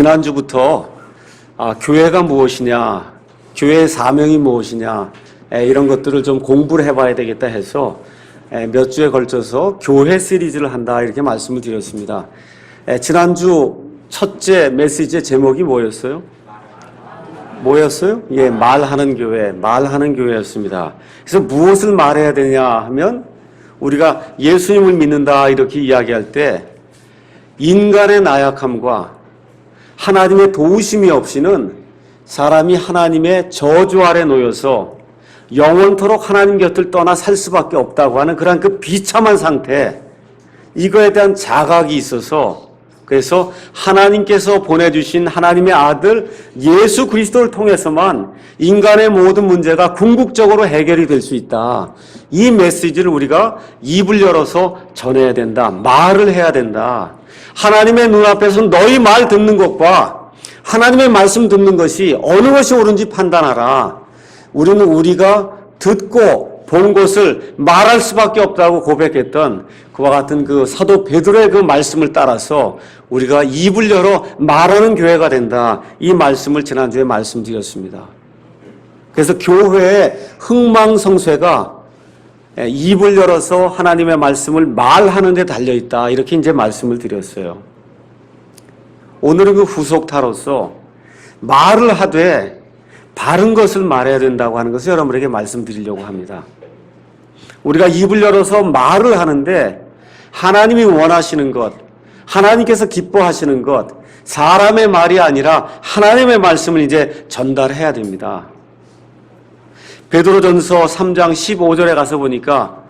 지난주부터 교회가 무엇이냐, 교회의 사명이 무엇이냐, 이런 것들을 좀 공부를 해봐야 되겠다 해서 몇 주에 걸쳐서 교회 시리즈를 한다 이렇게 말씀을 드렸습니다. 지난주 첫째 메시지의 제목이 뭐였어요? 예, 말하는 교회였습니다. 그래서 무엇을 말해야 되냐 하면 우리가 예수님을 믿는다 이렇게 이야기할 때 인간의 나약함과 하나님의 도우심이 없이는 사람이 하나님의 저주 아래 놓여서 영원토록 하나님 곁을 떠나 살 수밖에 없다고 하는 그런 그 비참한 상태, 이거에 대한 자각이 있어서 그래서 하나님께서 보내주신 하나님의 아들 예수 그리스도를 통해서만 인간의 모든 문제가 궁극적으로 해결이 될 수 있다. 이 메시지를 우리가 입을 열어서 전해야 된다. 말을 해야 된다. 하나님의 눈앞에서 너희 말 듣는 것과 하나님의 말씀 듣는 것이 어느 것이 옳은지 판단하라. 우리는 우리가 듣고 본 것을 말할 수밖에 없다고 고백했던 그와 같은 그 사도 베드로의 그 말씀을 따라서 우리가 입을 열어 말하는 교회가 된다. 이 말씀을 지난주에 말씀드렸습니다. 그래서 교회의 흥망성쇠가 입을 열어서 하나님의 말씀을 말하는 데 달려있다. 이렇게 이제 말씀을 드렸어요. 오늘은 그 후속타로서 말을 하되 바른 것을 말해야 된다고 하는 것을 여러분에게 말씀드리려고 합니다. 우리가 입을 열어서 말을 하는데 하나님이 원하시는 것, 하나님께서 기뻐하시는 것, 사람의 말이 아니라 하나님의 말씀을 이제 전달해야 됩니다. 베드로전서 3장 15절에 가서 보니까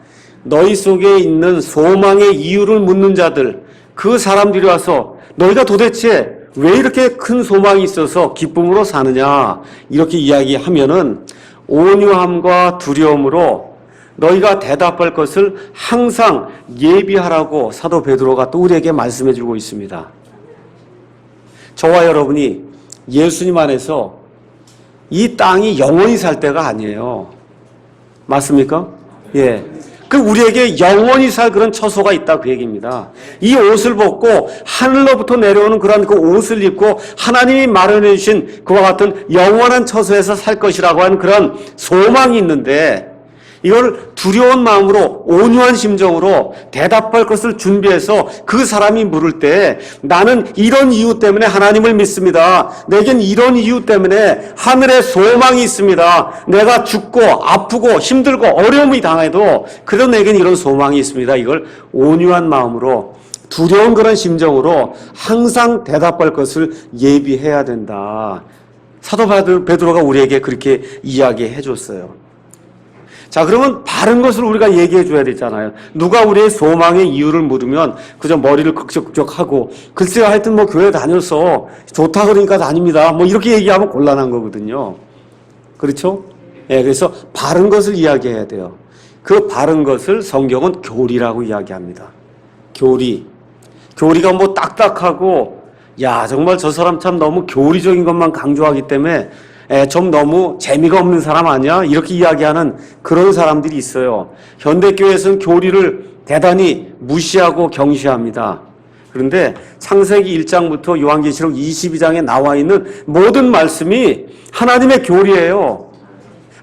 너희 속에 있는 소망의 이유를 묻는 자들, 그 사람들이 와서 너희가 도대체 왜 이렇게 큰 소망이 있어서 기쁨으로 사느냐 이렇게 이야기하면은 온유함과 두려움으로 너희가 대답할 것을 항상 예비하라고 사도 베드로가 또 우리에게 말씀해 주고 있습니다. 저와 여러분이 예수님 안에서 이 땅이 영원히 살 때가 아니에요. 맞습니까? 예. 그 우리에게 영원히 살 그런 처소가 있다 그 얘기입니다. 이 옷을 벗고 하늘로부터 내려오는 그런 그 옷을 입고 하나님이 마련해 주신 그와 같은 영원한 처소에서 살 것이라고 하는 그런 소망이 있는데 이걸 두려운 마음으로 온유한 심정으로 대답할 것을 준비해서 그 사람이 물을 때 나는 이런 이유 때문에 하나님을 믿습니다. 내겐 이런 이유 때문에 하늘에 소망이 있습니다. 내가 죽고 아프고 힘들고 어려움이 당해도 그래도 내겐 이런 소망이 있습니다. 이걸 온유한 마음으로 두려운 그런 심정으로 항상 대답할 것을 예비해야 된다. 사도 베드로가 우리에게 그렇게 이야기해 줬어요. 자, 그러면 바른 것을 우리가 얘기해 줘야 되잖아요. 누가 우리의 소망의 이유를 물으면 그저 머리를 극적극적하고 글쎄요 하여튼 뭐 교회 다녀서 좋다 그러니까 다닙니다. 뭐 이렇게 얘기하면 곤란한 거거든요. 그렇죠? 예, 그래서 바른 것을 이야기해야 돼요. 그 바른 것을 성경은 교리라고 이야기합니다. 교리가 뭐 딱딱하고 야 정말 저 사람 참 너무 교리적인 것만 강조하기 때문에 좀 너무 재미가 없는 사람 아니야? 이렇게 이야기하는 그런 사람들이 있어요. 현대교회에서는 교리를 대단히 무시하고 경시합니다. 그런데 창세기 1장부터 요한계시록 22장에 나와 있는 모든 말씀이 하나님의 교리예요.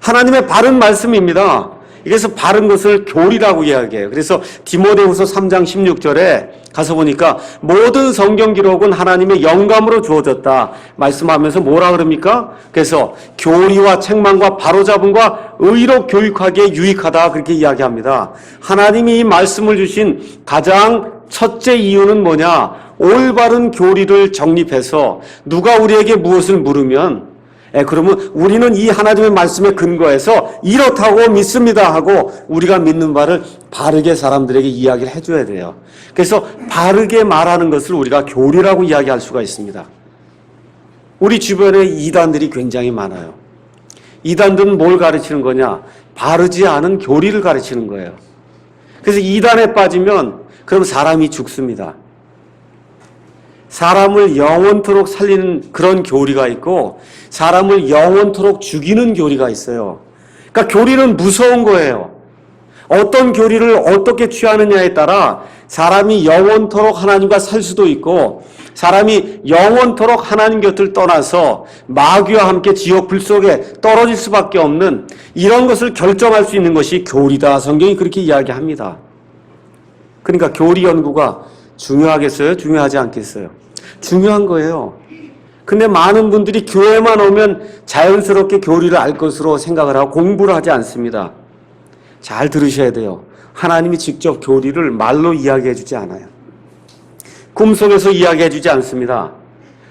하나님의 바른 말씀입니다. 그래서 바른 것을 교리라고 이야기해요. 그래서 디모데후서 3장 16절에 가서 보니까 모든 성경 기록은 하나님의 영감으로 주어졌다 말씀하면서 뭐라 그럽니까? 그래서 교리와 책망과 바로잡음과 의로 교육하기에 유익하다 그렇게 이야기합니다. 하나님이 이 말씀을 주신 가장 첫째 이유는 뭐냐? 올바른 교리를 정립해서 누가 우리에게 무엇을 물으면 그러면 우리는 이 하나님의 말씀에 근거해서 이렇다고 믿습니다 하고 우리가 믿는 바를 바르게 사람들에게 이야기를 해줘야 돼요. 그래서 바르게 말하는 것을 우리가 교리라고 이야기할 수가 있습니다. 우리 주변에 이단들이 굉장히 많아요. 이단들은 뭘 가르치는 거냐? 바르지 않은 교리를 가르치는 거예요. 그래서 이단에 빠지면 그럼 사람이 죽습니다. 사람을 영원토록 살리는 그런 교리가 있고 사람을 영원토록 죽이는 교리가 있어요. 그러니까 교리는 무서운 거예요. 어떤 교리를 어떻게 취하느냐에 따라 사람이 영원토록 하나님과 살 수도 있고 사람이 영원토록 하나님 곁을 떠나서 마귀와 함께 지옥 불 속에 떨어질 수밖에 없는 이런 것을 결정할 수 있는 것이 교리다. 성경이 그렇게 이야기합니다. 그러니까 교리 연구가 중요하겠어요? 중요하지 않겠어요? 중요한 거예요. 근데 많은 분들이 교회만 오면 자연스럽게 교리를 알 것으로 생각을 하고 공부를 하지 않습니다. 잘 들으셔야 돼요. 하나님이 직접 교리를 말로 이야기해 주지 않아요. 꿈속에서 이야기해 주지 않습니다.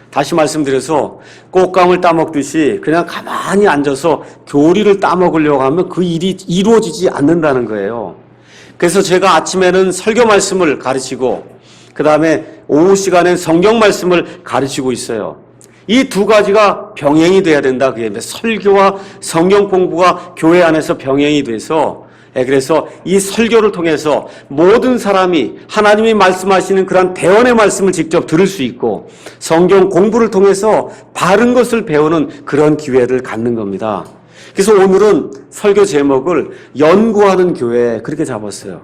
다시 말씀드려서 꽃감을 따먹듯이 그냥 가만히 앉아서 교리를 따먹으려고 하면 그 일이 이루어지지 않는다는 거예요. 그래서 제가 아침에는 설교 말씀을 가르치고 그 다음에 오후 시간엔 성경 말씀을 가르치고 있어요. 이 두 가지가 병행이 돼야 된다. 그게 설교와 성경 공부가 교회 안에서 병행이 돼서 그래서 이 설교를 통해서 모든 사람이 하나님이 말씀하시는 그런 대언의 말씀을 직접 들을 수 있고 성경 공부를 통해서 바른 것을 배우는 그런 기회를 갖는 겁니다. 그래서 오늘은 설교 제목을 연구하는 교회 그렇게 잡았어요.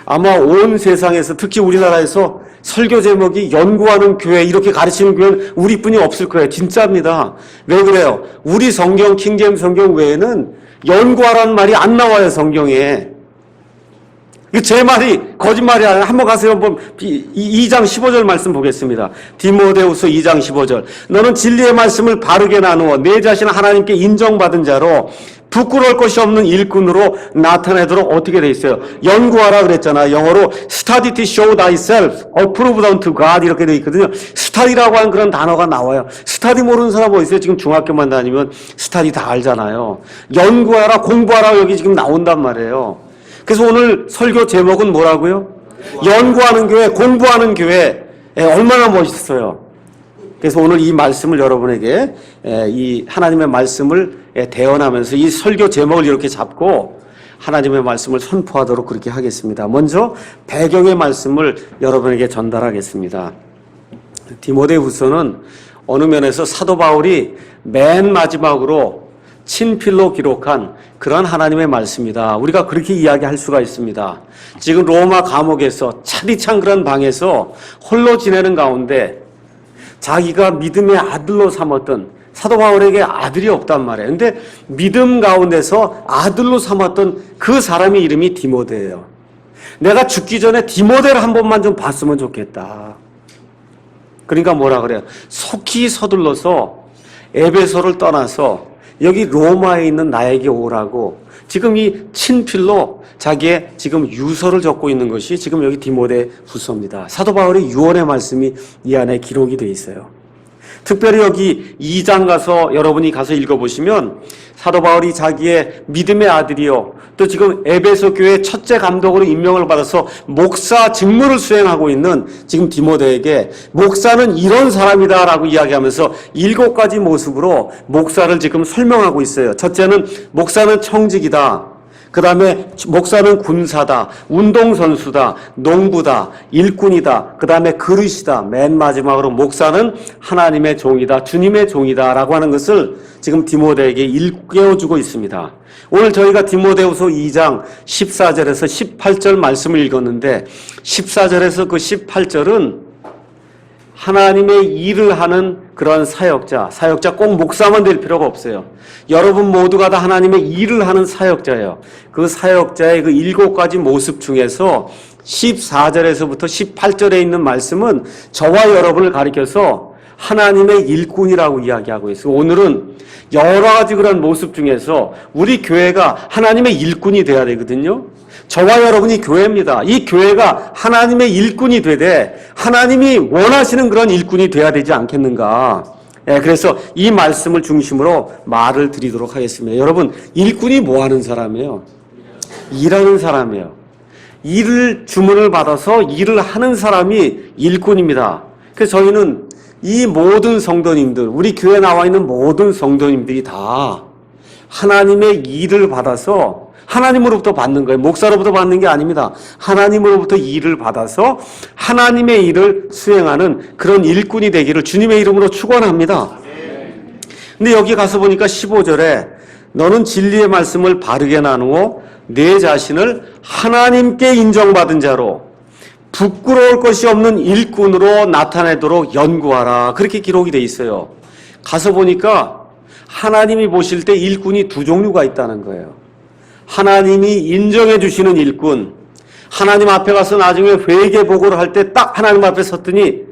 아마 온 세상에서 특히 우리나라에서 설교 제목이 연구하는 교회 이렇게 가르치는 교회는 우리뿐이 없을 거예요. 진짜입니다. 왜 그래요? 우리 성경 킹제임스 성경 외에는 연구하라는 말이 안 나와요. 성경에. 제 말이 거짓말이 아니라 한번 가세요. 한번 2장 15절 말씀 보겠습니다. 디모데후서 2장 15절. 너는 진리의 말씀을 바르게 나누어 내 자신을 하나님께 인정받은 자로 부끄러울 것이 없는 일꾼으로 나타내도록 어떻게 돼 있어요? 연구하라 그랬잖아. 영어로 study to show thyself approved unto God 이렇게 돼 있거든요. 스타디라고 하는 그런 단어가 나와요. 스타디 모르는 사람 어디 있어요? 지금 중학교만 다니면 스타디 다 알잖아요. 연구하라, 공부하라 여기 지금 나온단 말이에요. 그래서 오늘 설교 제목은 뭐라고요? 연구하는 교회, 공부하는 교회. 얼마나 멋있어요. 그래서 오늘 이 말씀을 여러분에게 이 하나님의 말씀을 대언하면서 이 설교 제목을 이렇게 잡고 하나님의 말씀을 선포하도록 그렇게 하겠습니다. 먼저 배경의 말씀을 여러분에게 전달하겠습니다. 디모데후서는 어느 면에서 사도 바울이 맨 마지막으로 친필로 기록한 그런 하나님의 말씀이다. 우리가 그렇게 이야기할 수가 있습니다. 지금 로마 감옥에서 차디찬 그런 방에서 홀로 지내는 가운데 자기가 믿음의 아들로 삼았던 사도 바울에게 아들이 없단 말이에요. 근데 믿음 가운데서 아들로 삼았던 그 사람의 이름이 디모데예요. 내가 죽기 전에 디모데를 한 번만 좀 봤으면 좋겠다. 그러니까 뭐라 그래요? 속히 서둘러서 에베소를 떠나서 여기 로마에 있는 나에게 오라고 지금 이 친필로 자기의 지금 유서를 적고 있는 것이 지금 여기 디모데 후서입니다. 사도 바울의 유언의 말씀이 이 안에 기록이 되어 있어요. 특별히 여기 2장 가서 여러분이 가서 읽어보시면 사도 바울이 자기의 믿음의 아들이요 또 지금 에베소 교회 첫째 감독으로 임명을 받아서 목사 직무를 수행하고 있는 지금 디모데에게 목사는 이런 사람이다라고 이야기하면서 7가지 모습으로 목사를 지금 설명하고 있어요. 첫째는 목사는 청직이다. 그 다음에 목사는 군사다, 운동선수다, 농부다, 일꾼이다, 그 다음에 그릇이다. 맨 마지막으로 목사는 하나님의 종이다, 주님의 종이다 라고 하는 것을 지금 디모데에게 일깨워주고 있습니다. 오늘 저희가 디모데후서 2장 14절에서 18절 말씀을 읽었는데 14절에서 그 18절은 하나님의 일을 하는 그런 사역자 꼭 목사만 될 필요가 없어요. 여러분 모두가 다 하나님의 일을 하는 사역자예요. 그 사역자의 그 7가지 모습 중에서 14절에서부터 18절에 있는 말씀은 저와 여러분을 가리켜서 하나님의 일꾼이라고 이야기하고 있어요. 오늘은 여러 가지 그런 모습 중에서 우리 교회가 하나님의 일꾼이 돼야 되거든요. 저와 여러분이 교회입니다. 이 교회가 하나님의 일꾼이 되되 하나님이 원하시는 그런 일꾼이 돼야 되지 않겠는가. 그래서 이 말씀을 중심으로 말을 드리도록 하겠습니다. 여러분, 일꾼이 뭐 하는 사람이에요? 일하는 사람이에요. 일을 주문을 받아서 일을 하는 사람이 일꾼입니다. 그래서 저희는 이 모든 성도님들, 우리 교회에 나와 있는 모든 성도님들이 다 하나님의 일을 받아서 하나님으로부터 받는 거예요. 목사로부터 받는 게 아닙니다. 하나님으로부터 일을 받아서 하나님의 일을 수행하는 그런 일꾼이 되기를 주님의 이름으로 축원합니다. 근데 여기 가서 보니까 15절에 너는 진리의 말씀을 바르게 나누어 내 자신을 하나님께 인정받은 자로 부끄러울 것이 없는 일꾼으로 나타내도록 연구하라. 그렇게 기록이 돼 있어요. 가서 보니까 하나님이 보실 때 일꾼이 두 종류가 있다는 거예요. 하나님이 인정해 주시는 일꾼, 하나님 앞에 가서 나중에 회개 보고를 할 때 딱 하나님 앞에 섰더니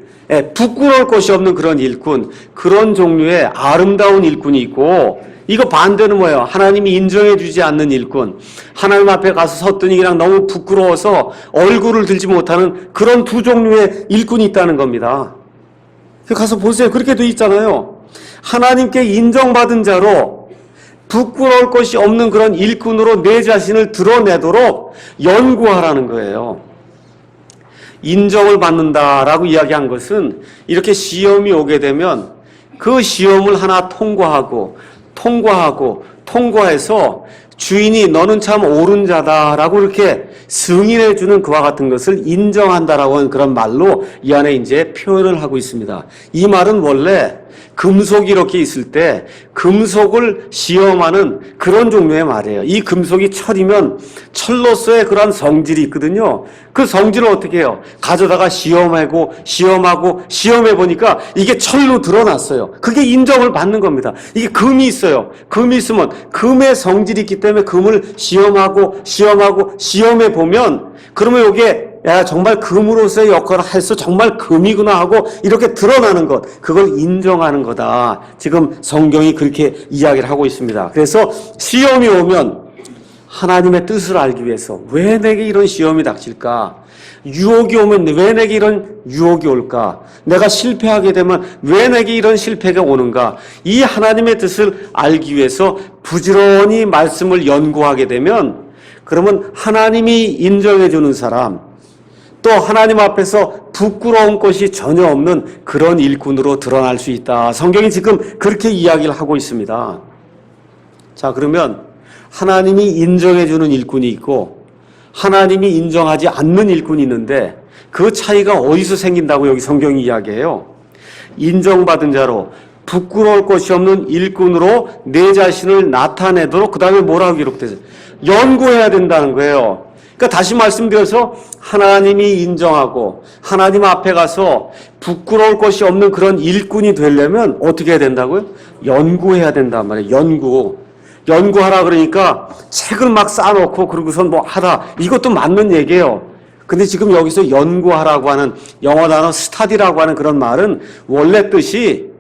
부끄러울 것이 없는 그런 일꾼, 그런 종류의 아름다운 일꾼이 있고, 이거 반대는 뭐예요? 하나님이 인정해 주지 않는 일꾼, 하나님 앞에 가서 섰더니 그냥 너무 부끄러워서 얼굴을 들지 못하는 그런 두 종류의 일꾼이 있다는 겁니다. 가서 보세요. 그렇게 돼 있잖아요. 하나님께 인정받은 자로 부끄러울 것이 없는 그런 일꾼으로 내 자신을 드러내도록 연구하라는 거예요. 인정을 받는다라고 이야기한 것은 이렇게 시험이 오게 되면 그 시험을 하나 통과해서 주인이 너는 참 옳은 자다라고 이렇게 승인해 주는 그와 같은 것을 인정한다라고 하는 그런 말로 이 안에 이제 표현을 하고 있습니다. 이 말은 원래 금속이 이렇게 있을 때 금속을 시험하는 그런 종류의 말이에요. 이 금속이 철이면 철로서의 그런 성질이 있거든요. 그 성질을 어떻게 해요? 가져다가 시험해 보니까 이게 철로 드러났어요. 그게 인정을 받는 겁니다. 이게 금이 있어요. 금이 있으면 금의 성질이 있기 때문에 금을 시험해 보면 그러면 이게 정말 금으로서의 역할을 해서 정말 금이구나 하고 이렇게 드러나는 것, 그걸 인정하는 거다. 지금 성경이 그렇게 이야기를 하고 있습니다. 그래서 시험이 오면 하나님의 뜻을 알기 위해서 왜 내게 이런 시험이 닥칠까? 유혹이 오면 왜 내게 이런 유혹이 올까? 내가 실패하게 되면 왜 내게 이런 실패가 오는가? 이 하나님의 뜻을 알기 위해서 부지런히 말씀을 연구하게 되면 그러면 하나님이 인정해 주는 사람, 또 하나님 앞에서 부끄러운 것이 전혀 없는 그런 일꾼으로 드러날 수 있다. 성경이 지금 그렇게 이야기를 하고 있습니다. 자, 그러면 하나님이 인정해 주는 일꾼이 있고 하나님이 인정하지 않는 일꾼이 있는데 그 차이가 어디서 생긴다고 여기 성경이 이야기해요. 인정받은 자로 부끄러울 것이 없는 일꾼으로 내 자신을 나타내도록 그 다음에 뭐라고 기록되죠? 연구해야 된다는 거예요. 그러니까 다시 말씀드려서 하나님이 인정하고 하나님 앞에 가서 부끄러울 것이 없는 그런 일꾼이 되려면 어떻게 해야 된다고요? 연구해야 된단 말이에요. 연구하라 그러니까 책을 막 쌓아놓고 그러고선 뭐 하다, 이것도 맞는 얘기예요. 근데 지금 여기서 연구하라고 하는 영어 단어 스타디라고 하는 그런 말은 원래 뜻이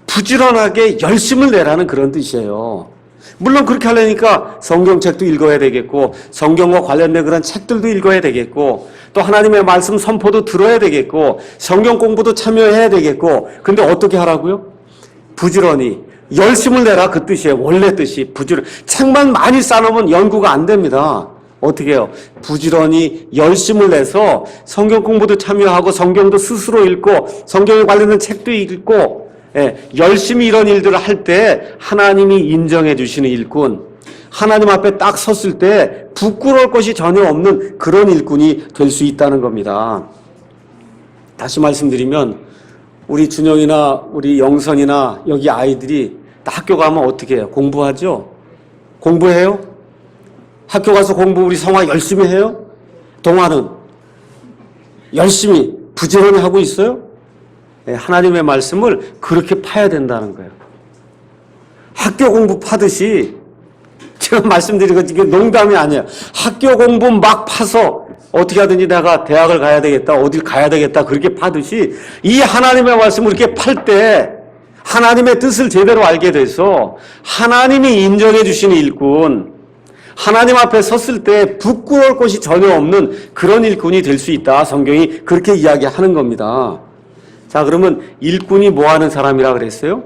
부지런하게 열심을 내라는 그런 뜻이에요. 물론 그렇게 하려니까 성경책도 읽어야 되겠고 성경과 관련된 그런 책들도 읽어야 되겠고 또 하나님의 말씀 선포도 들어야 되겠고 성경 공부도 참여해야 되겠고, 근데 어떻게 하라고요? 부지런히 열심을 내라, 그 뜻이에요. 원래 뜻이 부지런. 책만 많이 쌓아놓으면 연구가 안 됩니다. 어떻게 해요? 부지런히 열심을 내서 성경 공부도 참여하고 성경도 스스로 읽고 성경에 관련된 책도 읽고 열심히 이런 일들을 할 때 하나님이 인정해 주시는 일꾼, 하나님 앞에 딱 섰을 때 부끄러울 것이 전혀 없는 그런 일꾼이 될 수 있다는 겁니다. 다시 말씀드리면 우리 준영이나 우리 영선이나 여기 아이들이 학교 가면 어떻게 해요? 공부하죠? 공부해요? 학교 가서 공부 우리 성화 열심히 해요? 동화는 열심히 부지런히 하고 있어요? 하나님의 말씀을 그렇게 파야 된다는 거예요. 학교 공부 파듯이, 제가 말씀드린 건 이게 농담이 아니에요. 학교 공부 막 파서 어떻게 하든지 내가 대학을 가야 되겠다, 어딜 가야 되겠다, 그렇게 파듯이 이 하나님의 말씀을 이렇게 팔 때 하나님의 뜻을 제대로 알게 돼서 하나님이 인정해 주시는 일꾼, 하나님 앞에 섰을 때 부끄러울 것이 전혀 없는 그런 일꾼이 될 수 있다. 성경이 그렇게 이야기하는 겁니다. 자, 그러면 일꾼이 뭐 하는 사람이라 그랬어요?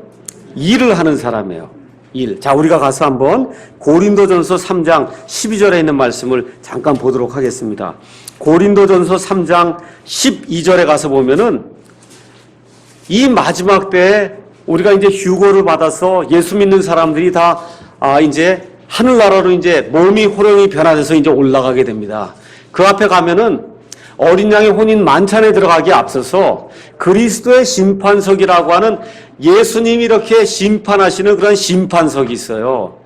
일을 하는 사람이에요. 일. 자, 우리가 가서 한번 고린도전서 3장 12절에 있는 말씀을 잠깐 보도록 하겠습니다. 고린도전서 3장 12절에 가서 보면은 이 마지막 때에 우리가 이제 휴거를 받아서 예수 믿는 사람들이 다 이제 하늘나라로 이제 몸이 호령이 변화돼서 이제 올라가게 됩니다. 그 앞에 가면은 어린 양의 혼인 만찬에 들어가기에 앞서서 그리스도의 심판석이라고 하는 예수님이 이렇게 심판하시는 그런 심판석이 있어요.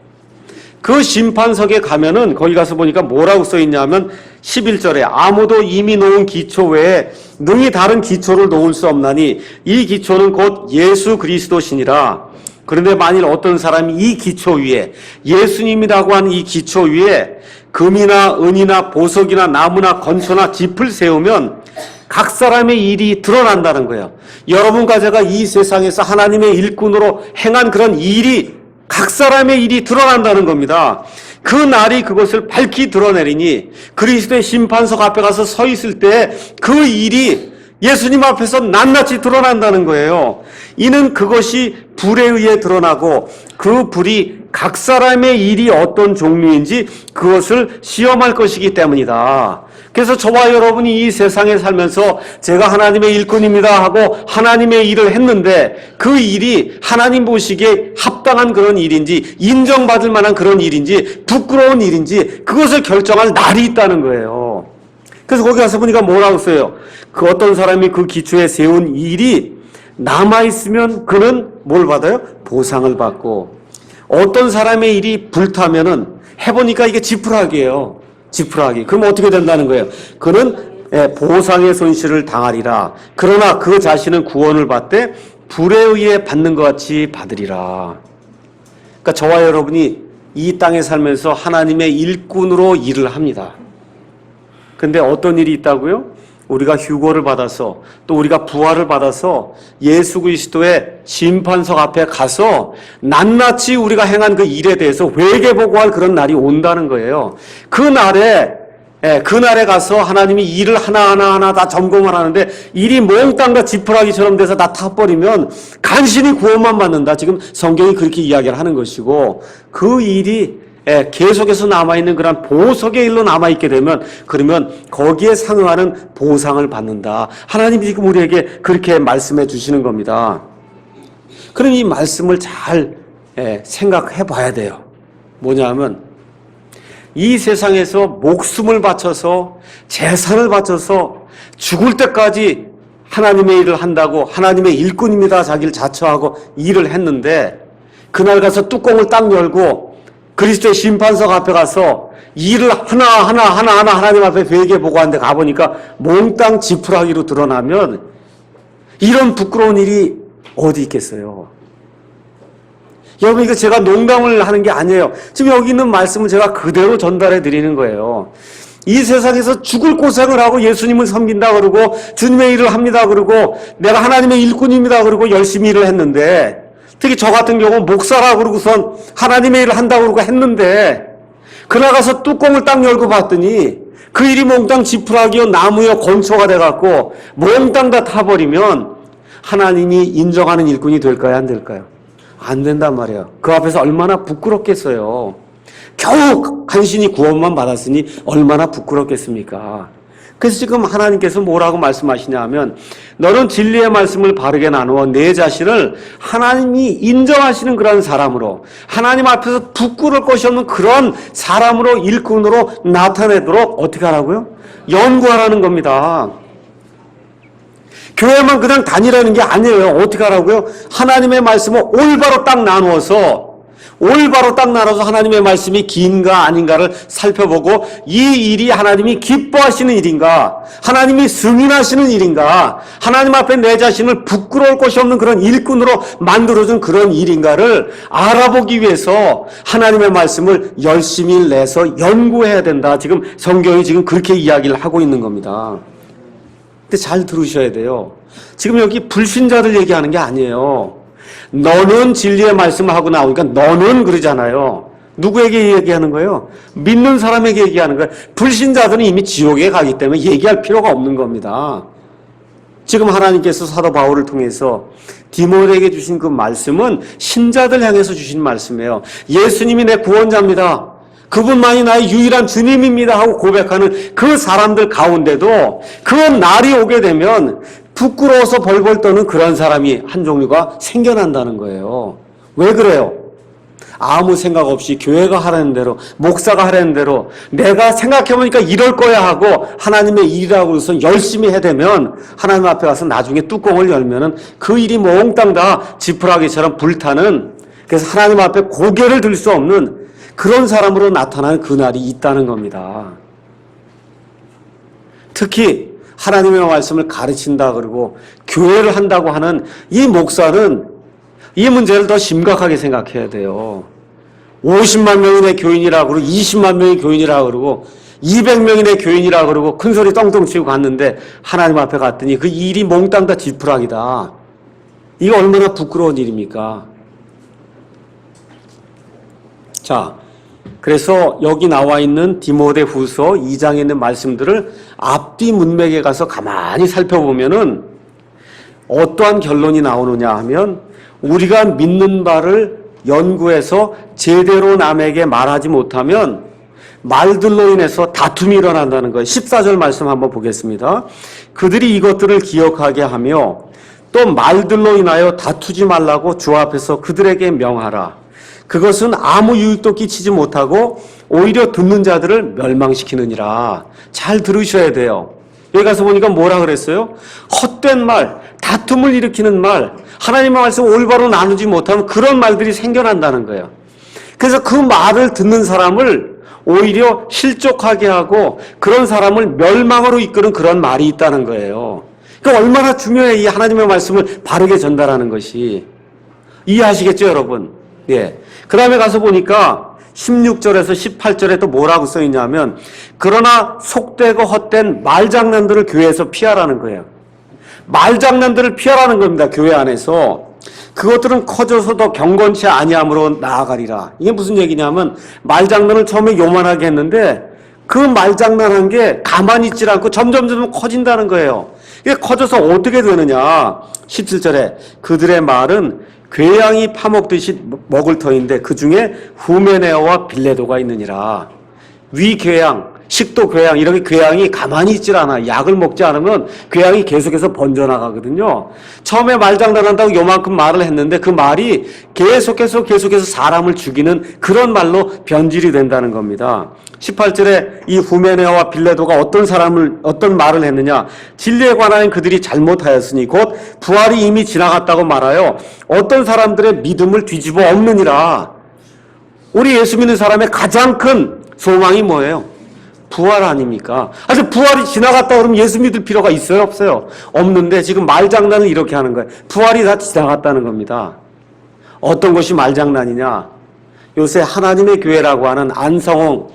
그 심판석에 가면은 거기 가서 보니까 뭐라고 써 있냐면 11절에 아무도 이미 놓은 기초 외에 능히 다른 기초를 놓을 수 없나니 이 기초는 곧 예수 그리스도시니라. 그런데 만일 어떤 사람이 이 기초 위에, 예수님이라고 하는 이 기초 위에 금이나 은이나 보석이나 나무나 건초나 짚을 세우면 각 사람의 일이 드러난다는 거예요. 여러분과 제가 이 세상에서 하나님의 일꾼으로 행한 그런 일이, 각 사람의 일이 드러난다는 겁니다. 그 날이 그것을 밝히 드러내리니 그리스도의 심판석 앞에 가서 서 있을 때 그 일이 예수님 앞에서 낱낱이 드러난다는 거예요. 이는 그것이 불에 의해 드러나고 그 불이 각 사람의 일이 어떤 종류인지 그것을 시험할 것이기 때문이다. 그래서 저와 여러분이 이 세상에 살면서 제가 하나님의 일꾼입니다 하고 하나님의 일을 했는데 그 일이 하나님 보시기에 합당한 그런 일인지 인정받을 만한 그런 일인지 부끄러운 일인지 그것을 결정할 날이 있다는 거예요. 그래서 거기 가서 보니까 뭐라고 써요? 그 어떤 사람이 그 기초에 세운 일이 남아있으면 그는 뭘 받아요? 보상을 받고, 어떤 사람의 일이 불타면은 해보니까 이게 지푸라기예요. 지푸라기. 그럼 어떻게 된다는 거예요? 그는 보상의 손실을 당하리라. 그러나 그 자신은 구원을 받되 불에 의해 받는 것 같이 받으리라. 그러니까 저와 여러분이 이 땅에 살면서 하나님의 일꾼으로 일을 합니다. 근데 어떤 일이 있다고요? 우리가 휴거를 받아서 또 우리가 부활을 받아서 예수 그리스도의 심판석 앞에 가서 낱낱이 우리가 행한 그 일에 대해서 회개보고할 그런 날이 온다는 거예요. 그 날에 가서 하나님이 일을 하나하나 다 점검을 하는데 일이 몽땅 다 지푸라기처럼 돼서 다 타버리면 간신히 구원만 받는다. 지금 성경이 그렇게 이야기를 하는 것이고, 그 일이 계속해서 남아있는 그런 보석의 일로 남아있게 되면 그러면 거기에 상응하는 보상을 받는다. 하나님이 지금 우리에게 그렇게 말씀해 주시는 겁니다. 그럼 이 말씀을 잘 생각해 봐야 돼요. 뭐냐면 이 세상에서 목숨을 바쳐서 재산을 바쳐서 죽을 때까지 하나님의 일을 한다고 하나님의 일꾼입니다 자기를 자처하고 일을 했는데 그날 가서 뚜껑을 딱 열고 그리스도의 심판석 앞에 가서 일을 하나하나 하나님 앞에 회개보고 하는데 가보니까 몽땅 지푸라기로 드러나면 이런 부끄러운 일이 어디 있겠어요? 여러분, 이거 제가 농담을 하는 게 아니에요. 지금 여기 있는 말씀을 제가 그대로 전달해 드리는 거예요. 이 세상에서 죽을 고생을 하고 예수님을 섬긴다 그러고 주님의 일을 합니다 그러고 내가 하나님의 일꾼입니다 그러고 열심히 일을 했는데, 특히 저 같은 경우는 목사라 그러고선 하나님의 일을 한다고 그러고 했는데 그날 가서 뚜껑을 딱 열고 봤더니 그 일이 몽땅 지푸라기요 나무요 건초가 돼갖고 몽땅 다 타버리면 하나님이 인정하는 일꾼이 될까요? 안 될까요? 안 된단 말이에요. 그 앞에서 얼마나 부끄럽겠어요. 겨우 간신히 구원만 받았으니 얼마나 부끄럽겠습니까? 그래서 지금 하나님께서 뭐라고 말씀하시냐 하면 너는 진리의 말씀을 바르게 나누어 내 자신을 하나님이 인정하시는 그런 사람으로, 하나님 앞에서 부끄러울 것이 없는 그런 사람으로, 일꾼으로 나타내도록 어떻게 하라고요? 연구하라는 겁니다. 교회만 그냥 다니라는 게 아니에요. 어떻게 하라고요? 하나님의 말씀을 올바로 딱 나누어서 하나님의 말씀이 긴가 아닌가를 살펴보고 이 일이 하나님이 기뻐하시는 일인가, 하나님이 승인하시는 일인가, 하나님 앞에 내 자신을 부끄러울 것이 없는 그런 일꾼으로 만들어준 그런 일인가를 알아보기 위해서 하나님의 말씀을 열심히 내서 연구해야 된다. 지금 성경이 지금 그렇게 이야기를 하고 있는 겁니다. 근데 잘 들으셔야 돼요. 지금 여기 불신자들 얘기하는 게 아니에요. 너는 진리의 말씀을 하고 나오니까 너는 그러잖아요. 누구에게 얘기하는 거예요? 믿는 사람에게 얘기하는 거예요. 불신자들은 이미 지옥에 가기 때문에 얘기할 필요가 없는 겁니다. 지금 하나님께서 사도 바울을 통해서 디모데에게 주신 그 말씀은 신자들 향해서 주신 말씀이에요. 예수님이 내 구원자입니다. 그분만이 나의 유일한 주님입니다 하고 고백하는 그 사람들 가운데도 그 날이 오게 되면 부끄러워서 벌벌 떠는 그런 사람이 한 종류가 생겨난다는 거예요. 왜 그래요? 아무 생각 없이 교회가 하라는 대로, 목사가 하라는 대로 내가 생각해보니까 이럴 거야 하고 하나님의 일이라고 해서 열심히 해대면 하나님 앞에 가서 나중에 뚜껑을 열면은 그 일이 몽땅 다 지푸라기처럼 불타는, 그래서 하나님 앞에 고개를 들 수 없는 그런 사람으로 나타나는 그날이 있다는 겁니다. 특히 하나님의 말씀을 가르친다 그러고 교회를 한다고 하는 이 목사는 이 문제를 더 심각하게 생각해야 돼요. 50만 명이내 교인이라고 그러고 20만 명의 교인이라고 그러고 200명이내 교인이라고 그러고 큰 소리 떵떵 치고 갔는데 하나님 앞에 갔더니 그 일이 몽땅 다 지푸라기다. 이거 얼마나 부끄러운 일입니까? 자, 그래서 여기 나와 있는 디모데후서 2장에 있는 말씀들을 앞뒤 문맥에 가서 가만히 살펴보면은 어떠한 결론이 나오느냐 하면 우리가 믿는 바를 연구해서 제대로 남에게 말하지 못하면 말들로 인해서 다툼이 일어난다는 거예요. 14절 말씀 한번 보겠습니다. 그들이 이것들을 기억하게 하며 또 말들로 인하여 다투지 말라고 주 앞에서 그들에게 명하라. 그것은 아무 유익도 끼치지 못하고 오히려 듣는 자들을 멸망시키느니라. 잘 들으셔야 돼요. 여기 가서 보니까 뭐라 그랬어요? 헛된 말, 다툼을 일으키는 말, 하나님의 말씀 올바로 나누지 못하면 그런 말들이 생겨난다는 거예요. 그래서 그 말을 듣는 사람을 오히려 실족하게 하고 그런 사람을 멸망으로 이끄는 그런 말이 있다는 거예요. 그러니까 얼마나 중요해, 이 하나님의 말씀을 바르게 전달하는 것이. 이해하시겠죠, 여러분? 예. 그 다음에 가서 보니까 16절에서 18절에 또 뭐라고 써있냐면 그러나 속되고 헛된 말장난들을 교회에서 피하라는 거예요. 말장난들을 피하라는 겁니다. 교회 안에서. 그것들은 커져서 더 경건치 아니함으로 나아가리라. 이게 무슨 얘기냐면 말장난을 처음에 요만하게 했는데 그 말장난한 게 가만히 있질 않고 점점 커진다는 거예요. 이게 커져서 어떻게 되느냐. 17절에 그들의 말은 궤양이 파먹듯이 먹을 터인데 그 중에 후메네오와 빌레도가 있느니라. 위궤양, 식도궤양, 이렇게 궤양이 가만히 있질 않아. 약을 먹지 않으면 궤양이 계속해서 번져나가거든요. 처음에 말장난한다고 요만큼 말을 했는데 그 말이 계속해서 사람을 죽이는 그런 말로 변질이 된다는 겁니다. 18절에 이 후메네오와 빌레도가 어떤 말을 했느냐. 진리에 관하여 그들이 잘못하였으니 곧 부활이 이미 지나갔다고 말하여 어떤 사람들의 믿음을 뒤집어 엎느니라. 우리 예수 믿는 사람의 가장 큰 소망이 뭐예요? 부활 아닙니까? 아직 부활이 지나갔다 그러면 예수 믿을 필요가 있어요? 없어요? 없는데 지금 말장난을 이렇게 하는 거예요. 부활이 다 지나갔다는 겁니다. 어떤 것이 말장난이냐? 요새 하나님의 교회라고 하는 안성홍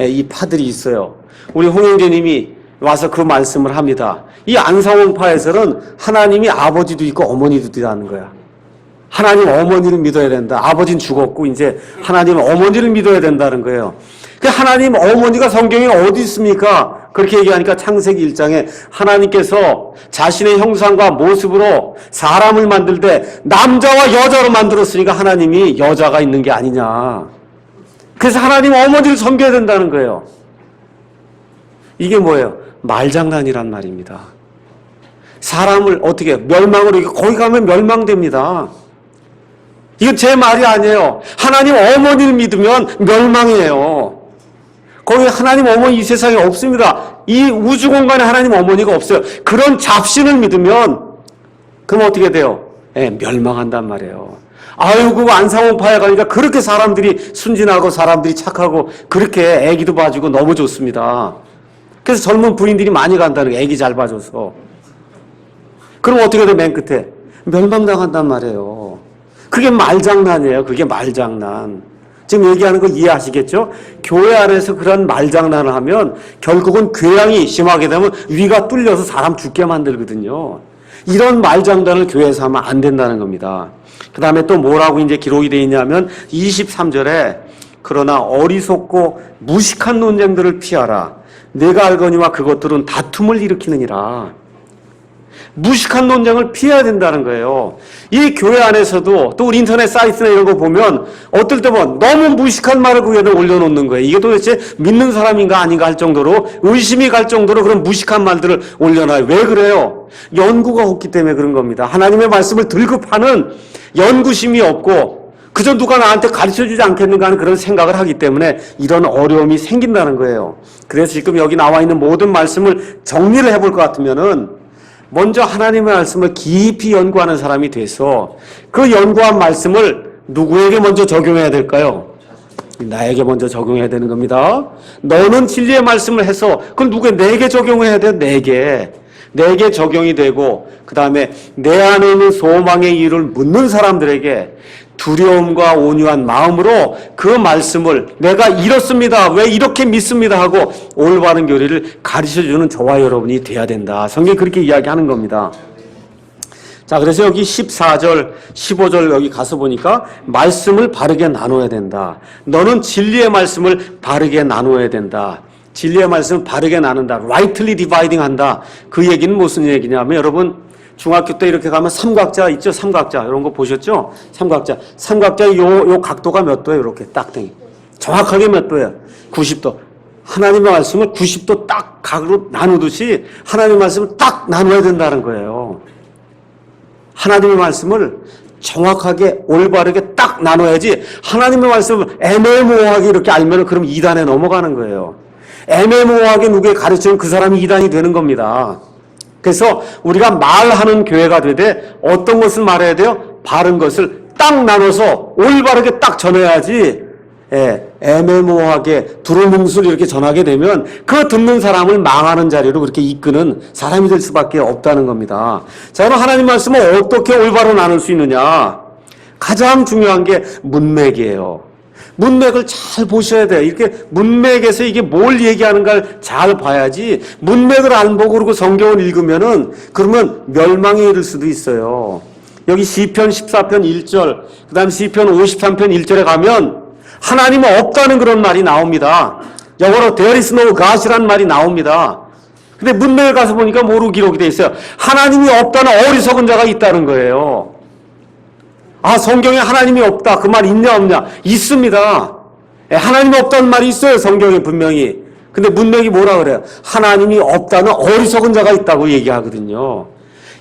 이 파들이 있어요. 우리 홍영재님이 와서 그 말씀을 합니다. 이 안성홍파에서는 하나님이 아버지도 있고 어머니도 있다는 거야. 하나님 어머니를 믿어야 된다. 아버지는 죽었고 이제 하나님 어머니를 믿어야 된다는 거예요. 하나님 어머니가 성경에 어디 있습니까? 그렇게 얘기하니까 창세기 1장에 하나님께서 자신의 형상과 모습으로 사람을 만들 때 남자와 여자로 만들었으니까 하나님이 여자가 있는 게 아니냐. 그래서 하나님 어머니를 섬겨야 된다는 거예요. 이게 뭐예요? 말장난이란 말입니다. 사람을 어떻게 멸망으로, 거기 가면 멸망됩니다. 이건 제 말이 아니에요. 하나님 어머니를 믿으면 멸망이에요. 거기 하나님 어머니 이 세상에 없습니다. 이 우주 공간에 하나님 어머니가 없어요. 그런 잡신을 믿으면 그럼 어떻게 돼요? 멸망한단 말이에요. 아유, 그거 안상홍파에 가니까 그렇게 사람들이 순진하고 사람들이 착하고 그렇게 애기도 봐주고 너무 좋습니다. 그래서 젊은 부인들이 많이 간다는 거예요. 애기 잘 봐줘서. 그럼 어떻게 돼? 맨 끝에 멸망당한단 말이에요. 그게 말장난이에요. 그게 말장난. 지금 얘기하는 거 이해하시겠죠? 교회 안에서 그런 말장난을 하면 결국은 궤양이 심하게 되면 위가 뚫려서 사람 죽게 만들거든요. 이런 말장난을 교회에서 하면 안 된다는 겁니다. 그 다음에 또 뭐라고 이제 기록이 되어 있냐면 23절에 그러나 어리석고 무식한 논쟁들을 피하라. 내가 알거니와 그것들은 다툼을 일으키느니라. 무식한 논쟁을 피해야 된다는 거예요. 이 교회 안에서도 또 우리 인터넷 사이트나 이런 거 보면 어떨 때 보면 너무 무식한 말을 그 위에다 올려놓는 거예요. 이게 도대체 믿는 사람인가 아닌가 할 정도로 의심이 갈 정도로 그런 무식한 말들을 올려놔요. 왜 그래요? 연구가 없기 때문에 그런 겁니다. 하나님의 말씀을 들급하는 연구심이 없고 그저 누가 나한테 가르쳐주지 않겠는가 하는 그런 생각을 하기 때문에 이런 어려움이 생긴다는 거예요. 그래서 지금 여기 나와 있는 모든 말씀을 정리를 해볼 것 같으면은 먼저 하나님의 말씀을 깊이 연구하는 사람이 돼서 그 연구한 말씀을 누구에게 먼저 적용해야 될까요? 나에게 먼저 적용해야 되는 겁니다. 너는 진리의 말씀을 해서 그건 내게 적용해야 돼요. 내게 적용이 되고 그 다음에 내 안에 있는 소망의 이유를 묻는 사람들에게 두려움과 온유한 마음으로 그 말씀을 내가 이렇습니다. 왜 이렇게 믿습니다 하고 올바른 교리를 가르쳐주는 저와 여러분이 돼야 된다. 성경이 그렇게 이야기하는 겁니다. 자, 그래서 여기 14절, 15절 여기 가서 보니까 말씀을 바르게 나눠야 된다. 너는 진리의 말씀을 바르게 나눠야 된다. 진리의 말씀을 바르게 나눈다. rightly dividing 한다. 그 얘기는 무슨 얘기냐면 여러분 중학교 때 이렇게 가면 삼각자 있죠? 삼각자. 이런 거 보셨죠? 삼각자. 삼각자 요 각도가 몇 도예요? 이렇게 딱땡이. 정확하게 몇 도예요? 90도. 하나님의 말씀을 90도 딱 각으로 나누듯이 하나님의 말씀을 딱 나눠야 된다는 거예요. 하나님의 말씀을 정확하게 올바르게 딱 나눠야지 하나님의 말씀을 애매모호하게 이렇게 알면 그럼 2단에 넘어가는 거예요. 애매모호하게 누구에 가르치면 그 사람이 2단이 되는 겁니다. 그래서 우리가 말하는 교회가 되되 어떤 것을 말해야 돼요? 바른 것을 딱 나눠서 올바르게 딱 전해야지 애매모호하게 두루뭉술 이렇게 전하게 되면 그 듣는 사람을 망하는 자리로 그렇게 이끄는 사람이 될 수밖에 없다는 겁니다. 자, 그럼 하나님 말씀을 어떻게 올바로 나눌 수 있느냐? 가장 중요한 게 문맥이에요. 문맥을 잘 보셔야 돼요. 이렇게 문맥에서 이게 뭘 얘기하는가를 잘 봐야지 문맥을 안 보고 그러고 성경을 읽으면은 그러면 멸망에 이를 수도 있어요. 여기 시편 14편 1절, 그 다음 시편 53편 1절에 가면 하나님은 없다는 그런 말이 나옵니다. 영어로 there is no God이라는 말이 나옵니다. 근데 문맥을 가서 보니까 뭐로 기록이 되어 있어요? 하나님이 없다는 어리석은 자가 있다는 거예요. 아, 성경에 하나님이 없다. 그 말 있냐 없냐? 있습니다. 하나님이 없다는 말이 있어요. 성경에 분명히. 근데 문맥이 뭐라 그래요? 하나님이 없다는 어리석은 자가 있다고 얘기하거든요.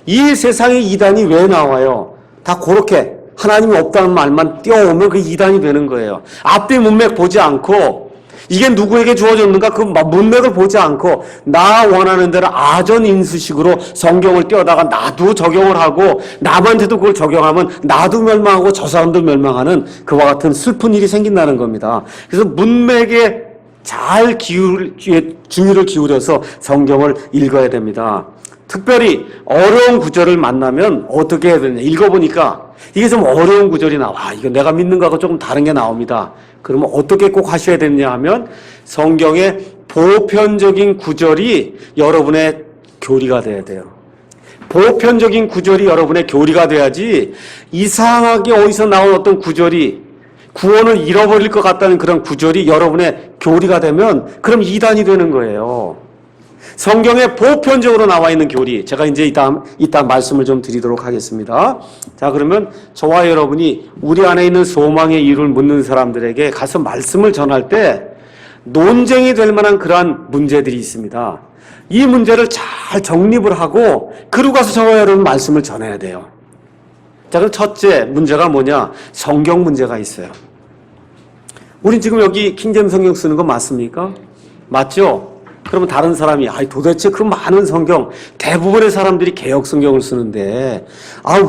이 세상에 이단이 왜 나와요? 다 그렇게 하나님이 없다는 말만 띄워오면 그게 이단이 되는 거예요. 앞뒤 문맥 보지 않고 이게 누구에게 주어졌는가 그 문맥을 보지 않고 나 원하는 대로 아전인수식으로 성경을 띄워다가 나도 적용을 하고 남한테도 그걸 적용하면 나도 멸망하고 저 사람도 멸망하는 그와 같은 슬픈 일이 생긴다는 겁니다. 그래서 문맥에 잘 주의를 기울여서 성경을 읽어야 됩니다. 특별히 어려운 구절을 만나면 어떻게 해야 되냐 읽어보니까 이게 좀 어려운 구절이 나와. 이거 내가 믿는 거하고 조금 다른 게 나옵니다. 그러면 어떻게 꼭 하셔야 되느냐 하면 성경의 보편적인 구절이 여러분의 교리가 돼야 돼요. 보편적인 구절이 여러분의 교리가 돼야지 이상하게 어디서 나온 어떤 구절이 구원을 잃어버릴 것 같다는 그런 구절이 여러분의 교리가 되면 그럼 이단이 되는 거예요. 성경에 보편적으로 나와 있는 교리, 제가 이제 이따 말씀을 좀 드리도록 하겠습니다. 자, 그러면 저와 여러분이 우리 안에 있는 소망의 이유를 묻는 사람들에게 가서 말씀을 전할 때 논쟁이 될 만한 그러한 문제들이 있습니다. 이 문제를 잘 정립을 하고 그러고 가서 저와 여러분 말씀을 전해야 돼요. 자, 그럼 첫째 문제가 뭐냐? 성경 문제가 있어요. 우린 지금 여기 킹제임 성경 쓰는 거 맞습니까? 맞죠? 그러면 다른 사람이 도대체 그 많은 성경 대부분의 사람들이 개역 성경을 쓰는데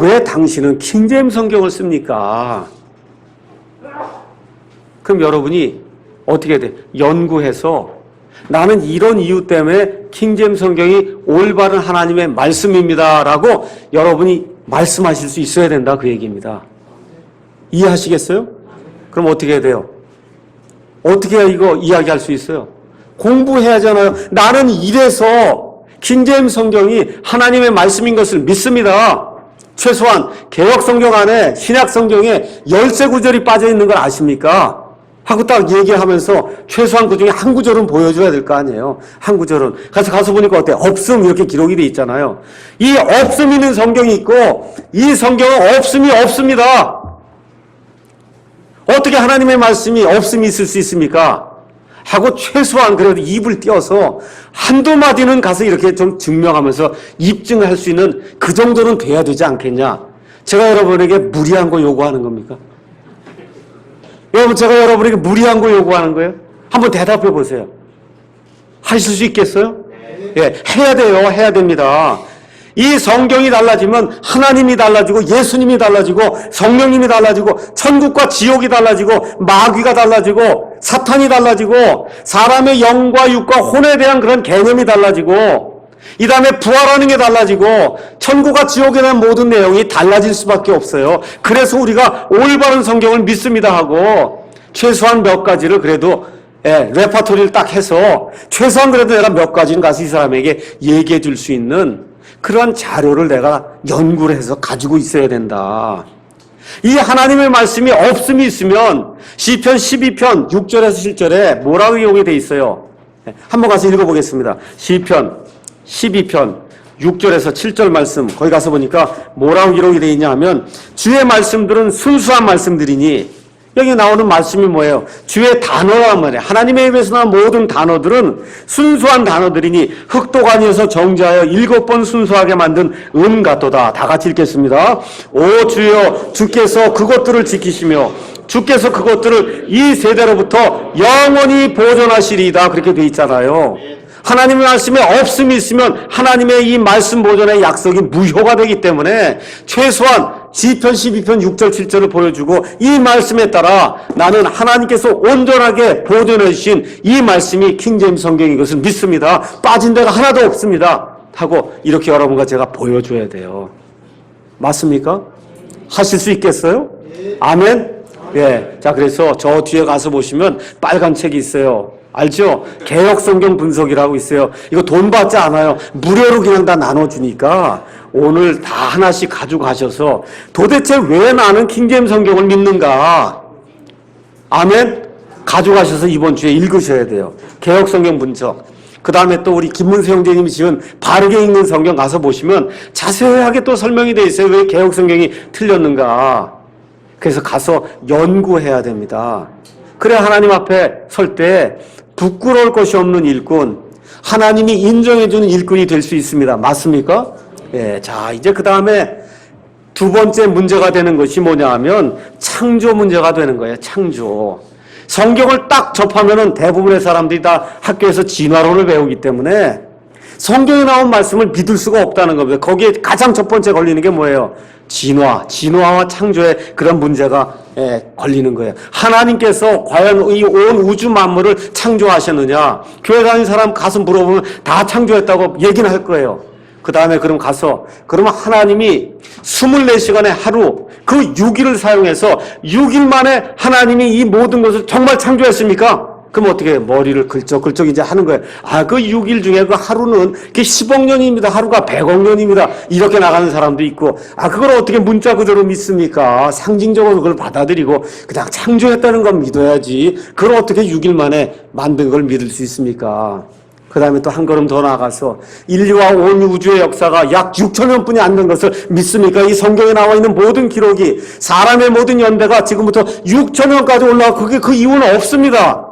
왜 당신은 킹제임 성경을 씁니까? 그럼 여러분이 어떻게 돼? 연구해서 나는 이런 이유 때문에 킹제임 성경이 올바른 하나님의 말씀입니다라고 여러분이 말씀하실 수 있어야 된다 그 얘기입니다. 이해하시겠어요? 그럼 어떻게 해야 돼요? 어떻게 해야 이거 이야기할 수 있어요? 공부해야 하잖아요. 나는 이래서 킹제임 성경이 하나님의 말씀인 것을 믿습니다. 최소한 개역 성경 안에 신약 성경에 13구절이 빠져 있는 걸 아십니까? 하고 딱 얘기하면서 최소한 그 중에 한 구절은 보여줘야 될 거 아니에요. 한 구절은. 가서 보니까 어때요? 없음 이렇게 기록이 돼 있잖아요. 이 없음 있는 성경이 있고 이 성경은 없음이 없습니다. 어떻게 하나님의 말씀이 없음이 있을 수 있습니까? 하고 최소한 그래도 입을 띄어서 한두 마디는 가서 이렇게 좀 증명하면서 입증할 수 있는 그 정도는 돼야 되지 않겠냐? 제가 여러분에게 무리한 거 요구하는 겁니까? 여러분 제가 여러분에게 무리한 거 요구하는 거예요? 한번 대답해 보세요. 하실 수 있겠어요? 예, 해야 돼요. 해야 됩니다. 이 성경이 달라지면 하나님이 달라지고 예수님이 달라지고 성령님이 달라지고 천국과 지옥이 달라지고 마귀가 달라지고 사탄이 달라지고 사람의 영과 육과 혼에 대한 그런 개념이 달라지고 이 다음에 부활하는 게 달라지고 천국과 지옥에 대한 모든 내용이 달라질 수밖에 없어요. 그래서 우리가 올바른 성경을 믿습니다 하고 최소한 몇 가지를 그래도 레퍼토리를 딱 해서 최소한 그래도 내가 몇 가지는 가서 이 사람에게 얘기해 줄 수 있는 그러한 자료를 내가 연구를 해서 가지고 있어야 된다. 이 하나님의 말씀이 없음이 있으면 시편 12편 6절에서 7절에 뭐라고 기록이 돼 있어요? 한번 가서 읽어보겠습니다. 시편 12편 6절에서 7절 말씀 거기 가서 보니까 뭐라고 기록이 되어 있냐 하면 주의 말씀들은 순수한 말씀들이니 여기 나오는 말씀이 뭐예요? 주의 단어란 말이에요. 하나님의 입에서 나온 모든 단어들은 순수한 단어들이니 흙도 아니어서 정지하여 7번 순수하게 만든 은 같도다. 다 같이 읽겠습니다. 오 주여 주께서 그것들을 지키시며 주께서 그것들을 이 세대로부터 영원히 보존하시리이다. 그렇게 돼 있잖아요. 하나님의 말씀에 없음이 있으면 하나님의 이 말씀 보존의 약속이 무효가 되기 때문에 최소한 시편 12편 6절 7절을 보여주고 이 말씀에 따라 나는 하나님께서 온전하게 보존해 주신 이 말씀이 킹제임스 성경인 것을 믿습니다. 빠진 데가 하나도 없습니다. 하고 이렇게 여러분과 제가 보여줘야 돼요. 맞습니까? 하실 수 있겠어요? 아멘? 예. 자, 그래서 저 뒤에 가서 보시면 빨간 책이 있어요. 알죠? 개혁성경 분석이라고 있어요. 이거 돈 받지 않아요. 무료로 그냥 다 나눠주니까 오늘 다 하나씩 가지고 가셔서 도대체 왜 나는 킹제임스 성경을 믿는가? 아멘? 가져가셔서 이번 주에 읽으셔야 돼요. 개혁성경 분석. 그 다음에 또 우리 김문세 형제님이 지은 바르게 읽는 성경 가서 보시면 자세하게 또 설명이 되어 있어요. 왜 개혁성경이 틀렸는가? 그래서 가서 연구해야 됩니다. 그래 하나님 앞에 설 때 부끄러울 것이 없는 일꾼, 하나님이 인정해주는 일꾼이 될 수 있습니다. 맞습니까? 예, 자 이제 그 다음에 두 번째 문제가 되는 것이 뭐냐 하면 창조 문제가 되는 거예요. 창조. 성경을 딱 접하면은 대부분의 사람들이 다 학교에서 진화론을 배우기 때문에 성경에 나온 말씀을 믿을 수가 없다는 겁니다. 거기에 가장 첫 번째 걸리는 게 뭐예요? 진화와 창조의 그런 문제가 걸리는 거예요. 하나님께서 과연 이 온 우주 만물을 창조하셨느냐? 교회 다니는 사람 가서 물어보면 다 창조했다고 얘기는 할 거예요. 그 다음에 그럼 가서 그러면 하나님이 24시간의 하루 그 6일을 사용해서 6일 만에 하나님이 이 모든 것을 정말 창조했습니까? 그럼 어떻게 머리를 글쩍글쩍 이제 하는 거예요. 아, 그 6일 중에 그 하루는 그게 10억 년입니다. 하루가 100억 년입니다. 이렇게 나가는 사람도 있고, 아, 그걸 어떻게 문자 그대로 믿습니까? 상징적으로 그걸 받아들이고 그냥 창조했다는 건 믿어야지. 그걸 어떻게 6일 만에 만든 걸 믿을 수 있습니까? 그 다음에 또 한 걸음 더 나아가서 인류와 온 우주의 역사가 약 6천년 뿐이 안 된 것을 믿습니까? 이 성경에 나와 있는 모든 기록이 사람의 모든 연대가 지금부터 6천년까지 올라가 그게 그 이유는 없습니다.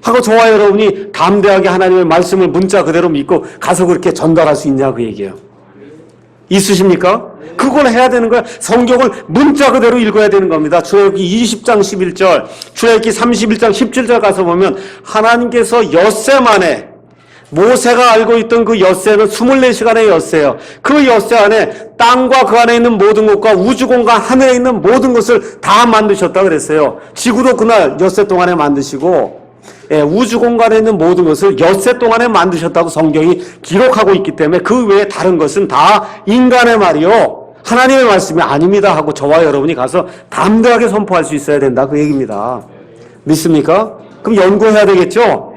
하고 저와 여러분이 담대하게 하나님의 말씀을 문자 그대로 믿고 가서 그렇게 전달할 수 있냐 그 얘기예요. 있으십니까? 그걸 해야 되는 거야. 성경을 문자 그대로 읽어야 되는 겁니다. 출애굽기 20장 11절, 출애굽기 31장 17절 가서 보면 하나님께서 엿새 만에 모세가 알고 있던 그 엿새는 24시간의 엿새예요. 그 엿새 안에 땅과 그 안에 있는 모든 것과 우주공간 하늘에 있는 모든 것을 다 만드셨다 그랬어요. 지구도 그날 엿새 동안에 만드시고 우주공간에 있는 모든 것을 엿새 동안에 만드셨다고 성경이 기록하고 있기 때문에 그 외에 다른 것은 다 인간의 말이요 하나님의 말씀이 아닙니다 하고 저와 여러분이 가서 담대하게 선포할 수 있어야 된다 그 얘기입니다. 믿습니까? 그럼 연구해야 되겠죠?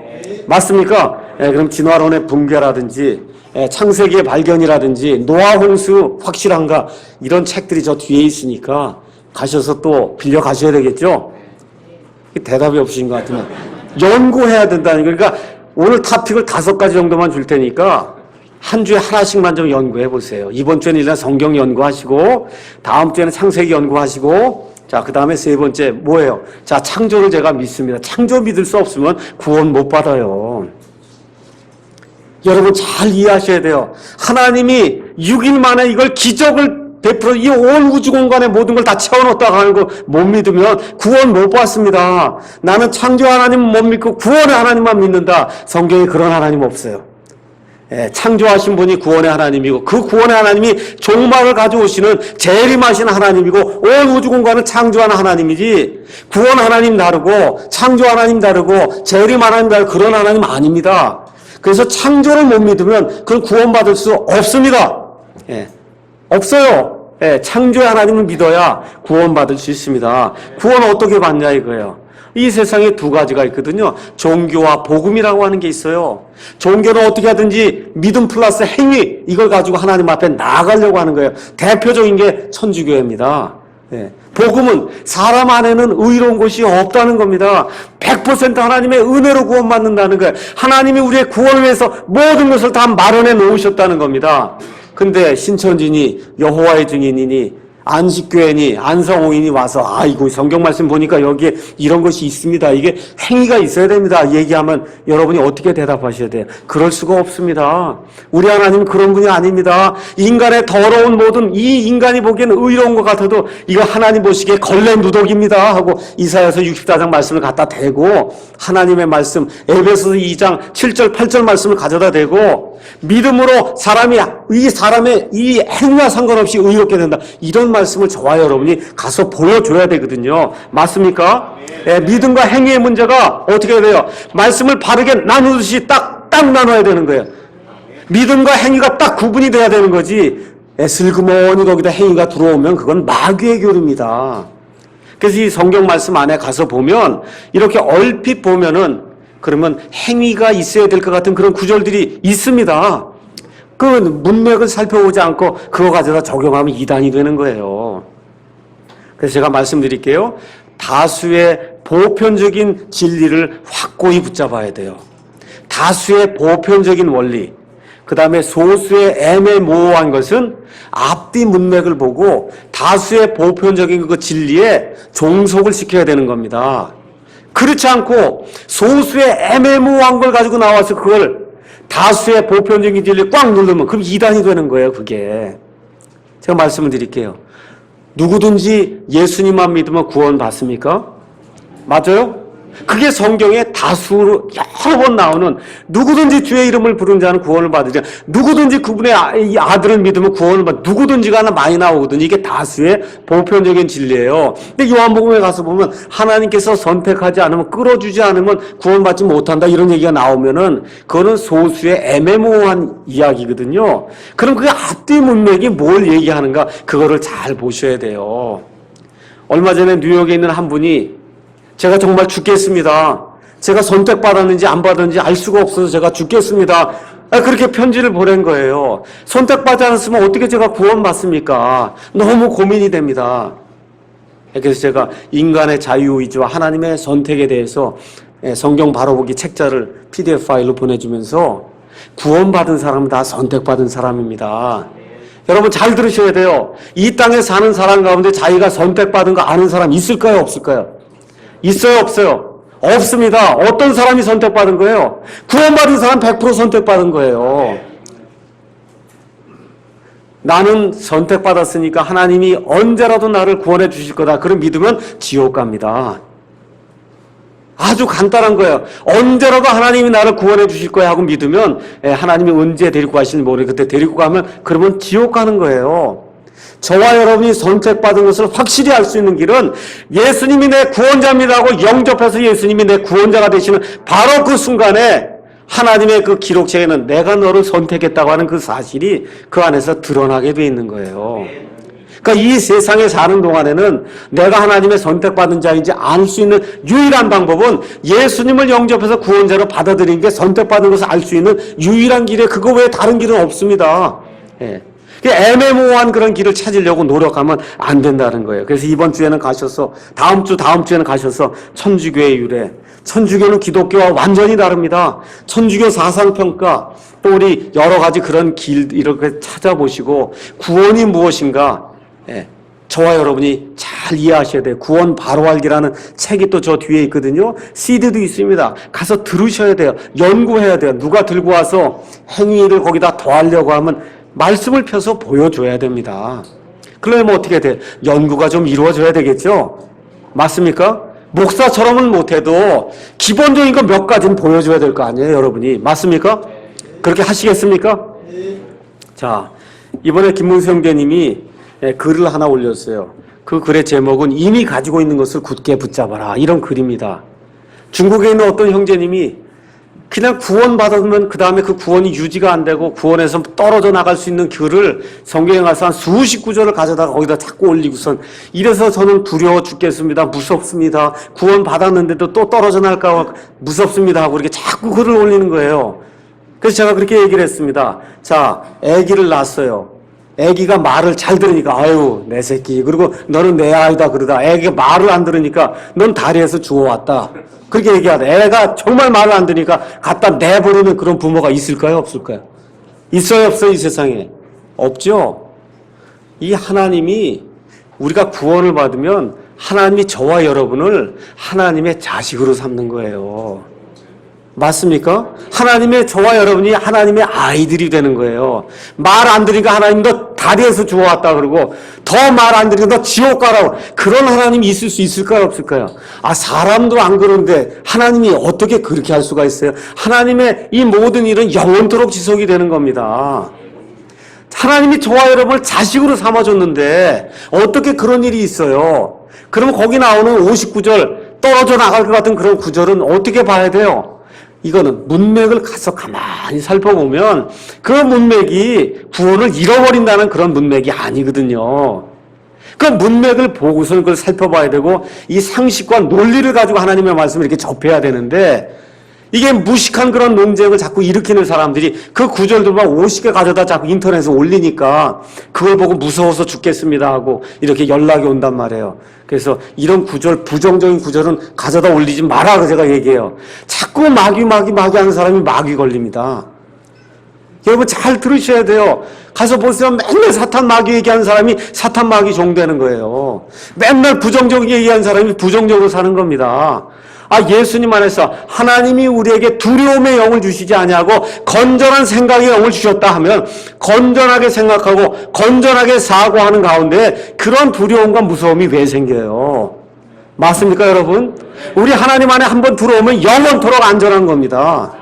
맞습니까? 그럼 진화론의 붕괴라든지 창세기의 발견이라든지 노아 홍수 확실한가 이런 책들이 저 뒤에 있으니까 가셔서 또 빌려 가셔야 되겠죠? 대답이 없으신 것 같으면 연구해야 된다는 거. 그러니까 오늘 토픽을 5가지 정도만 줄 테니까 한 주에 하나씩만 좀 연구해 보세요. 이번 주에는 일단 성경 연구하시고 다음 주에는 창세기 연구하시고 자, 그 다음에 세 번째 뭐예요? 자, 창조를 제가 믿습니다. 창조 믿을 수 없으면 구원 못 받아요. 여러분 잘 이해하셔야 돼요. 하나님이 6일 만에 이걸 기적을 베풀어 이 온 우주 공간의 모든 걸 다 채워놓았다고 하는 거 못 믿으면 구원 못 받습니다. 나는 창조 하나님 못 믿고 구원의 하나님만 믿는다. 성경에 그런 하나님 없어요. 창조하신 분이 구원의 하나님이고 그 구원의 하나님이 종말을 가져오시는 재림하신 하나님이고 온 우주 공간을 창조하는 하나님이지 구원 하나님 다르고 창조 하나님 다르고 재림 하나님 다르고 그런 하나님 아닙니다. 그래서 창조를 못 믿으면 그건 구원받을 수 없습니다. 없어요. 창조의 하나님을 믿어야 구원받을 수 있습니다. 구원 어떻게 받냐 이거예요. 이 세상에 두 가지가 있거든요. 종교와 복음이라고 하는 게 있어요. 종교는 어떻게 하든지 믿음 플러스 행위 이걸 가지고 하나님 앞에 나아가려고 하는 거예요. 대표적인 게 천주교입니다. 복음은 사람 안에는 의로운 것이 없다는 겁니다. 100% 하나님의 은혜로 구원받는다는 거예요. 하나님이 우리의 구원을 위해서 모든 것을 다 마련해 놓으셨다는 겁니다. 근데 신천지니 여호와의 증인이니 안식교회니 안성호인이 와서 이거 성경 말씀 보니까 여기에 이런 것이 있습니다. 이게 행위가 있어야 됩니다. 얘기하면 여러분이 어떻게 대답하셔야 돼요? 그럴 수가 없습니다. 우리 하나님은 그런 분이 아닙니다. 인간의 더러운 모든 이 인간이 보기에는 의로운 것 같아도 이거 하나님 보시기에 걸레 누더기입니다 하고 이사야서 64장 말씀을 갖다 대고 하나님의 말씀 에베소서 2장 7절 8절 말씀을 가져다 대고 믿음으로 이 사람의 이 행위와 상관없이 의롭게 된다. 이런 말씀을 저와 여러분이 가서 보여줘야 되거든요. 맞습니까? 믿음과 행위의 문제가 어떻게 돼요? 말씀을 바르게 나누듯이 딱 나눠야 되는 거예요. 믿음과 행위가 딱 구분이 돼야 되는 거지. 슬그머니 거기다 행위가 들어오면 그건 마귀의 교리입니다. 그래서 이 성경 말씀 안에 가서 보면 이렇게 얼핏 보면은 그러면 행위가 있어야 될 것 같은 그런 구절들이 있습니다. 그 문맥을 살펴보지 않고 그거 가져다 적용하면 이단이 되는 거예요. 그래서 제가 말씀드릴게요. 다수의 보편적인 진리를 확고히 붙잡아야 돼요. 다수의 보편적인 원리, 그 다음에 소수의 애매모호한 것은 앞뒤 문맥을 보고 다수의 보편적인 그 진리에 종속을 시켜야 되는 겁니다. 그렇지 않고 소수의 애매모호한 걸 가지고 나와서 그걸 다수의 보편적인 진리를 꽉 누르면 그럼 이단이 되는 거예요. 그게 제가 말씀을 드릴게요. 누구든지 예수님만 믿으면 구원 받습니까? 맞아요? 그게 성경에 다수로 여러 번 나오는 누구든지 주의 이름을 부른 자는 구원을 받으리라. 누구든지 그분의 아들을 믿으면 구원을 받. 누구든지가 하나 많이 나오거든요. 이게 다수의 보편적인 진리예요. 근데 요한복음에 가서 보면 하나님께서 선택하지 않으면 끌어주지 않으면 구원받지 못한다 이런 얘기가 나오면은 그거는 소수의 애매모호한 이야기거든요. 그럼 그 앞뒤 문맥이 뭘 얘기하는가 그거를 잘 보셔야 돼요. 얼마 전에 뉴욕에 있는 한 분이 제가 정말 죽겠습니다. 제가 선택받았는지 안 받았는지 알 수가 없어서 제가 죽겠습니다. 그렇게 편지를 보낸 거예요. 선택받지 않았으면 어떻게 제가 구원받습니까? 너무 고민이 됩니다. 그래서 제가 인간의 자유의지와 하나님의 선택에 대해서 성경 바로보기 책자를 PDF 파일로 보내주면서 구원받은 사람은 다 선택받은 사람입니다. 여러분 잘 들으셔야 돼요. 이 땅에 사는 사람 가운데 자기가 선택받은 거 아는 사람 있을까요? 없을까요? 있어요? 없어요? 없습니다. 어떤 사람이 선택받은 거예요? 구원받은 사람 100% 선택받은 거예요. 나는 선택받았으니까 하나님이 언제라도 나를 구원해 주실 거다. 그런 믿으면 지옥 갑니다. 아주 간단한 거예요. 언제라도 하나님이 나를 구원해 주실 거야 하고 믿으면 하나님이 언제 데리고 가시는지 모르겠는데 그때 데리고 가면 그러면 지옥 가는 거예요. 저와 여러분이 선택받은 것을 확실히 알 수 있는 길은 예수님이 내 구원자입니다고 영접해서 예수님이 내 구원자가 되시는 바로 그 순간에 하나님의 그 기록책에는 내가 너를 선택했다고 하는 그 사실이 그 안에서 드러나게 돼 있는 거예요. 그러니까 이 세상에 사는 동안에는 내가 하나님의 선택받은 자인지 알 수 있는 유일한 방법은 예수님을 영접해서 구원자로 받아들이는 게 선택받은 것을 알 수 있는 유일한 길에 그거 외에 다른 길은 없습니다. 애매모호한 그런 길을 찾으려고 노력하면 안 된다는 거예요. 그래서 이번 주에는 가셔서 다음 주에는 가셔서 천주교의 유래, 천주교는 기독교와 완전히 다릅니다. 천주교 사상평가 또 우리 여러 가지 그런 길 이렇게 찾아보시고 구원이 무엇인가 저와 여러분이 잘 이해하셔야 돼요. 구원 바로 알기라는 책이 또 저 뒤에 있거든요. CD도 있습니다. 가서 들으셔야 돼요. 연구해야 돼요. 누가 들고 와서 행위를 거기다 더하려고 하면 말씀을 펴서 보여줘야 됩니다. 그러면 어떻게 돼요? 연구가 좀 이루어져야 되겠죠? 맞습니까? 목사처럼은 못해도 기본적인 거 몇 가지는 보여줘야 될 거 아니에요, 여러분이. 맞습니까? 그렇게 하시겠습니까? 자, 이번에 김문수 형제님이 글을 하나 올렸어요. 그 글의 제목은 이미 가지고 있는 것을 굳게 붙잡아라. 이런 글입니다. 중국에 있는 어떤 형제님이 그냥 구원받으면 그 다음에 그 구원이 유지가 안 되고 구원에서 떨어져 나갈 수 있는 글을 성경에 가서 한 수십 구절을 가져다가 거기다 자꾸 올리고선 이래서 저는 두려워 죽겠습니다. 무섭습니다. 구원받았는데도 또 떨어져 나갈까 무섭습니다 하고 이렇게 자꾸 글을 올리는 거예요. 그래서 제가 그렇게 얘기를 했습니다. 자, 아기를 낳았어요. 아기가 말을 잘 들으니까 아유 내 새끼 그리고 너는 내 아이다 그러다 아기가 말을 안 들으니까 넌 다리에서 주워왔다. 그렇게 얘기하다. 애가 정말 말을 안 들으니까 갖다 내버리는 그런 부모가 있을까요? 없을까요? 있어요? 없어요? 이 세상에? 없죠? 이 하나님이 우리가 구원을 받으면 하나님이 저와 여러분을 하나님의 자식으로 삼는 거예요. 맞습니까? 하나님의 저와 여러분이 하나님의 아이들이 되는 거예요. 말 안 들으니까 하나님 너 다리에서 주워왔다 그러고 더 말 안 들으니까 너 지옥 가라고 그런 하나님이 있을 수 있을까요? 없을까요? 아 사람도 안 그러는데 하나님이 어떻게 그렇게 할 수가 있어요? 하나님의 이 모든 일은 영원토록 지속이 되는 겁니다. 하나님이 저와 여러분을 자식으로 삼아줬는데 어떻게 그런 일이 있어요? 그러면 거기 나오는 59절 떨어져 나갈 것 같은 그런 구절은 어떻게 봐야 돼요? 이거는 문맥을 가서 가만히 살펴보면 그 문맥이 구원을 잃어버린다는 그런 문맥이 아니거든요. 그 문맥을 보고서는 그걸 살펴봐야 되고 이 상식과 논리를 가지고 하나님의 말씀을 이렇게 접해야 되는데 이게 무식한 그런 논쟁을 자꾸 일으키는 사람들이 그 구절들만 50개 가져다 자꾸 인터넷에 올리니까 그걸 보고 무서워서 죽겠습니다 하고 이렇게 연락이 온단 말이에요. 그래서 이런 구절, 부정적인 구절은 가져다 올리지 마라 제가 얘기해요. 자꾸 마귀 하는 사람이 마귀 걸립니다. 여러분 잘 들으셔야 돼요. 가서 보세요. 맨날 사탄 마귀 얘기하는 사람이 사탄 마귀 종되는 거예요. 맨날 부정적이게 얘기하는 사람이 부정적으로 사는 겁니다. 아, 예수님 안에서 하나님이 우리에게 두려움의 영을 주시지 아니하고 건전한 생각의 영을 주셨다 하면 건전하게 생각하고 건전하게 사고하는 가운데 그런 두려움과 무서움이 왜 생겨요? 맞습니까, 여러분? 우리 하나님 안에 한번 들어오면 영원토록 안전한 겁니다.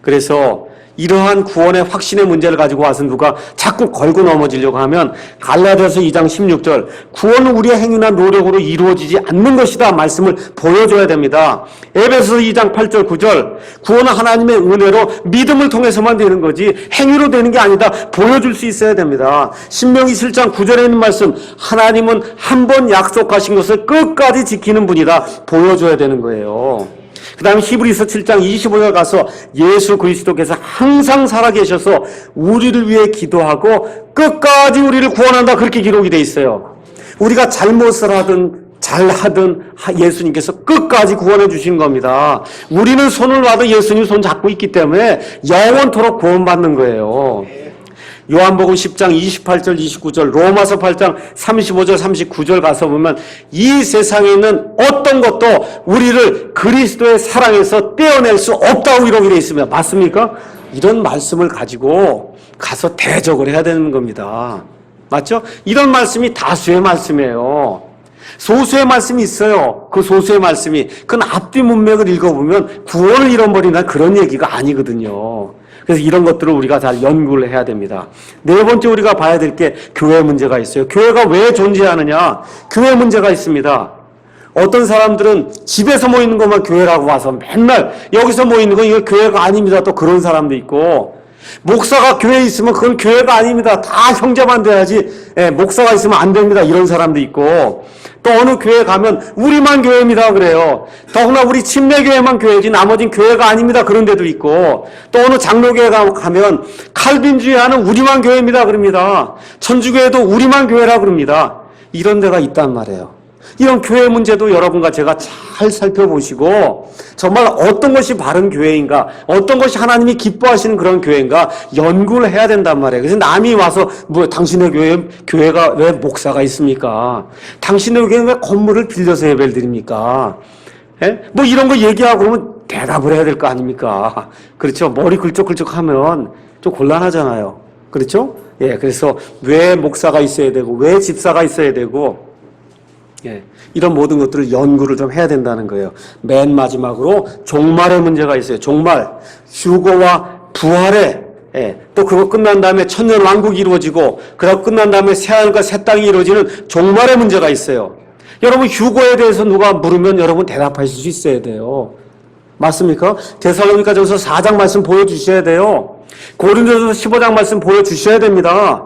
그래서 이러한 구원의 확신의 문제를 가지고 와서 누가 자꾸 걸고 넘어지려고 하면 갈라디아서 2장 16절 구원은 우리의 행위나 노력으로 이루어지지 않는 것이다 말씀을 보여줘야 됩니다. 에베소서 2장 8절 9절 구원은 하나님의 은혜로 믿음을 통해서만 되는 거지 행위로 되는 게 아니다 보여줄 수 있어야 됩니다. 신명기 7장 9절에 있는 말씀 하나님은 한 번 약속하신 것을 끝까지 지키는 분이다 보여줘야 되는 거예요. 그 다음에 히브리서 7장 25절 가서 예수 그리스도께서 항상 살아계셔서 우리를 위해 기도하고 끝까지 우리를 구원한다 그렇게 기록이 돼 있어요. 우리가 잘못을 하든 잘하든 예수님께서 끝까지 구원해 주시는 겁니다. 우리는 손을 놔도 예수님 손 잡고 있기 때문에 영원토록 구원받는 거예요. 요한복음 10장 28절 29절 로마서 8장 35절 39절 가서 보면 이 세상에 있는 어떤 것도 우리를 그리스도의 사랑에서 떼어낼 수 없다고 이렇게 되어 있습니다. 맞습니까? 이런 말씀을 가지고 가서 대적을 해야 되는 겁니다. 맞죠? 이런 말씀이 다수의 말씀이에요. 소수의 말씀이 있어요. 그 소수의 말씀이 그건 앞뒤 문맥을 읽어보면 구원을 잃어버린다는 그런 얘기가 아니거든요. 그래서 이런 것들을 우리가 잘 연구를 해야 됩니다. 네 번째 우리가 봐야 될 게 교회 문제가 있어요. 교회가 왜 존재하느냐? 교회 문제가 있습니다. 어떤 사람들은 집에서 모이는 것만 교회라고 와서 맨날 여기서 모이는 건 이거 교회가 아닙니다. 또 그런 사람도 있고 목사가 교회에 있으면 그건 교회가 아닙니다. 다 형제만 돼야지 목사가 있으면 안 됩니다. 이런 사람도 있고 또 어느 교회 가면 우리만 교회입니다 그래요. 더구나 우리 침례교회만 교회지 나머진 교회가 아닙니다 그런 데도 있고 또 어느 장로교회 가면 칼빈주의하는 우리만 교회입니다 그럽니다. 천주교회도 우리만 교회라 그럽니다. 이런 데가 있단 말이에요. 이런 교회 문제도 여러분과 제가 잘 살펴보시고 정말 어떤 것이 바른 교회인가 어떤 것이 하나님이 기뻐하시는 그런 교회인가 연구를 해야 된단 말이에요. 그래서 남이 와서 뭐 당신의 교회가 왜 목사가 있습니까? 당신의 교회는 왜 건물을 빌려서 예배를 드립니까? 예? 뭐 이런 거 얘기하고 그러면 대답을 해야 될 거 아닙니까? 그렇죠? 머리 긁적긁적하면 좀 곤란하잖아요. 그렇죠? 예, 그래서 왜 목사가 있어야 되고 왜 집사가 있어야 되고 예, 이런 모든 것들을 연구를 좀 해야 된다는 거예요. 맨 마지막으로 종말의 문제가 있어요. 종말, 휴거와 부활에 또 그거 끝난 다음에 천년 왕국이 이루어지고 그러고 끝난 다음에 새하늘과 새 땅이 이루어지는 종말의 문제가 있어요. 여러분 휴거에 대해서 누가 물으면 여러분 대답하실 수 있어야 돼요. 맞습니까? 데살로니가전서 4장 말씀 보여주셔야 돼요. 고린도전서 15장 말씀 보여주셔야 됩니다.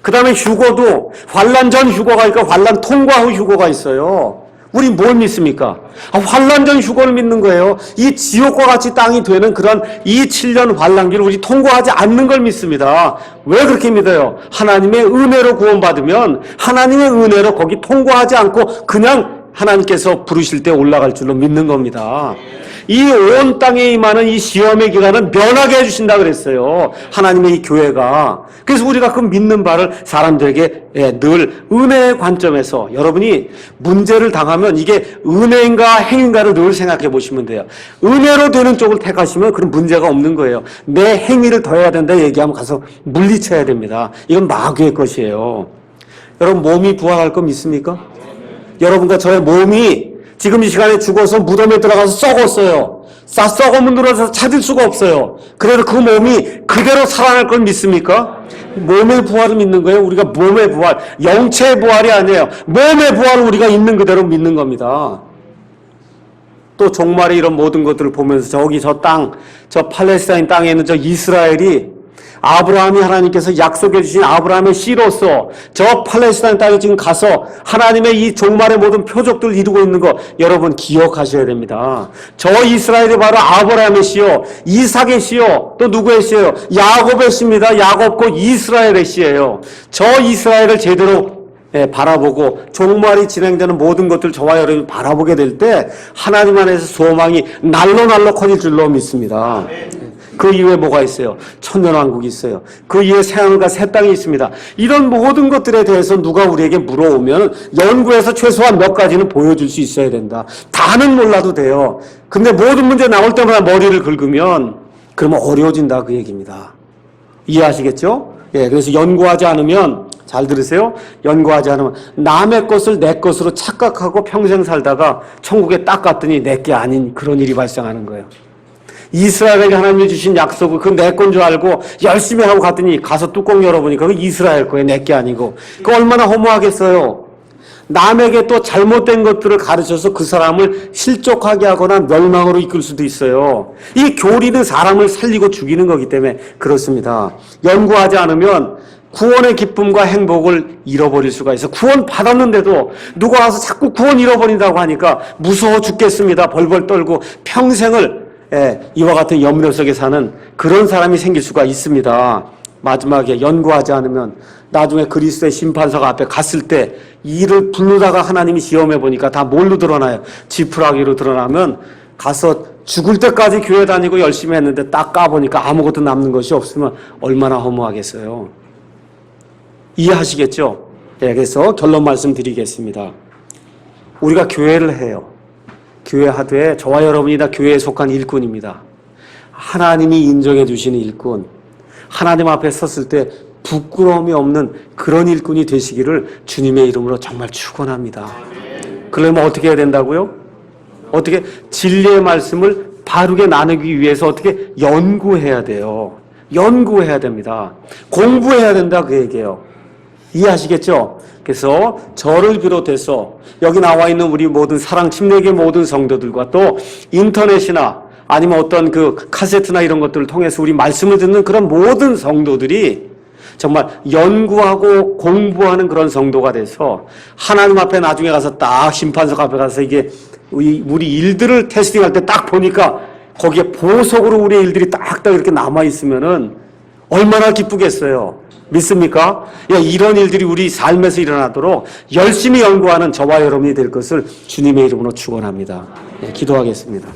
그 다음에 휴거도 환난 전 휴거가 있고 환난 통과 후 휴거가 있어요. 우리 뭘 믿습니까? 환난 전 휴거를 믿는 거예요. 이 지옥과 같이 땅이 되는 그런 이 7년 환난기를 우리 통과하지 않는 걸 믿습니다. 왜 그렇게 믿어요? 하나님의 은혜로 구원받으면 하나님의 은혜로 거기 통과하지 않고 그냥 하나님께서 부르실 때 올라갈 줄로 믿는 겁니다. 이 온 땅에 임하는 이 시험의 기간은 면하게 해주신다 그랬어요. 하나님의 이 교회가. 그래서 우리가 그 믿는 바를 사람들에게 늘 은혜의 관점에서 여러분이 문제를 당하면 이게 은혜인가 행인가를 늘 생각해 보시면 돼요. 은혜로 되는 쪽을 택하시면 그런 문제가 없는 거예요. 내 행위를 더 해야 된다 얘기하면 가서 물리쳐야 됩니다. 이건 마귀의 것이에요. 여러분 몸이 부활할 거 믿습니까? 여러분과 저의 몸이 지금 이 시간에 죽어서 무덤에 들어가서 썩었어요. 썩어문 들어서 찾을 수가 없어요. 그래도 그 몸이 그대로 살아날 걸 믿습니까? 몸의 부활을 믿는 거예요. 우리가 몸의 부활, 영체의 부활이 아니에요. 몸의 부활을 우리가 있는 그대로 믿는 겁니다. 또 종말의 이런 모든 것들을 보면서 저기 저 땅, 저 팔레스타인 땅에 있는 저 이스라엘이 아브라함이 하나님께서 약속해 주신 아브라함의 씨로서 저 팔레스타인 땅에 지금 가서 하나님의 이 종말의 모든 표적들을 이루고 있는 거 여러분 기억하셔야 됩니다. 저 이스라엘이 바로 아브라함의 씨요, 이삭의 씨요, 또 누구의 씨예요? 야곱의 씨입니다. 야곱과 이스라엘의 씨예요. 저 이스라엘을 제대로 바라보고 종말이 진행되는 모든 것들 저와 여러분이 바라보게 될 때 하나님 안에서 소망이 날로 커질 줄로 믿습니다. 그 이후에 뭐가 있어요? 천년왕국이 있어요. 그 이후에 새하늘과 새 땅이 있습니다. 이런 모든 것들에 대해서 누가 우리에게 물어오면 연구해서 최소한 몇 가지는 보여줄 수 있어야 된다. 다는 몰라도 돼요. 근데 모든 문제 나올 때마다 머리를 긁으면 그러면 어려워진다 그 얘기입니다. 이해하시겠죠? 그래서 연구하지 않으면 잘 들으세요. 연구하지 않으면 남의 것을 내 것으로 착각하고 평생 살다가 천국에 딱 갔더니 내 게 아닌 그런 일이 발생하는 거예요. 이스라엘에게 하나님이 주신 약속을 그 내 건 줄 알고 열심히 하고 갔더니 가서 뚜껑 열어보니까 그 이스라엘 거예요. 내 게 아니고. 그 얼마나 허무하겠어요. 남에게 또 잘못된 것들을 가르쳐서 그 사람을 실족하게 하거나 멸망으로 이끌 수도 있어요. 이 교리는 사람을 살리고 죽이는 거기 때문에 그렇습니다. 연구하지 않으면 구원의 기쁨과 행복을 잃어버릴 수가 있어. 구원 받았는데도 누가 와서 자꾸 구원 잃어버린다고 하니까 무서워 죽겠습니다. 벌벌 떨고 평생을 이와 같은 염려 속에 사는 그런 사람이 생길 수가 있습니다. 마지막에 연구하지 않으면 나중에 그리스도의 심판서가 앞에 갔을 때 이를 부르다가 하나님이 시험해 보니까 다 뭘로 드러나요? 지푸라기로 드러나면 가서 죽을 때까지 교회 다니고 열심히 했는데 딱 까보니까 아무것도 남는 것이 없으면 얼마나 허무하겠어요. 이해하시겠죠? 그래서 결론 말씀드리겠습니다. 우리가 교회를 해요. 교회 하되 저와 여러분이 다 교회에 속한 일꾼입니다. 하나님이 인정해 주시는 일꾼, 하나님 앞에 섰을 때 부끄러움이 없는 그런 일꾼이 되시기를 주님의 이름으로 정말 축원합니다. 그러면 어떻게 해야 된다고요? 어떻게 진리의 말씀을 바르게 나누기 위해서 어떻게 연구해야 돼요. 연구해야 됩니다. 공부해야 된다 그 얘기예요. 이해하시겠죠? 그래서 저를 비롯해서 여기 나와 있는 우리 모든 사랑 침례교회 모든 성도들과 또 인터넷이나 아니면 어떤 그 카세트나 이런 것들을 통해서 우리 말씀을 듣는 그런 모든 성도들이 정말 연구하고 공부하는 그런 성도가 돼서 하나님 앞에 나중에 가서 딱 심판석 앞에 가서 이게 우리 일들을 테스팅할 때 딱 보니까 거기에 보석으로 우리의 일들이 딱딱 이렇게 남아 있으면은 얼마나 기쁘겠어요. 믿습니까? 이런 일들이 우리 삶에서 일어나도록 열심히 연구하는 저와 여러분이 될 것을 주님의 이름으로 축원합니다. 기도하겠습니다.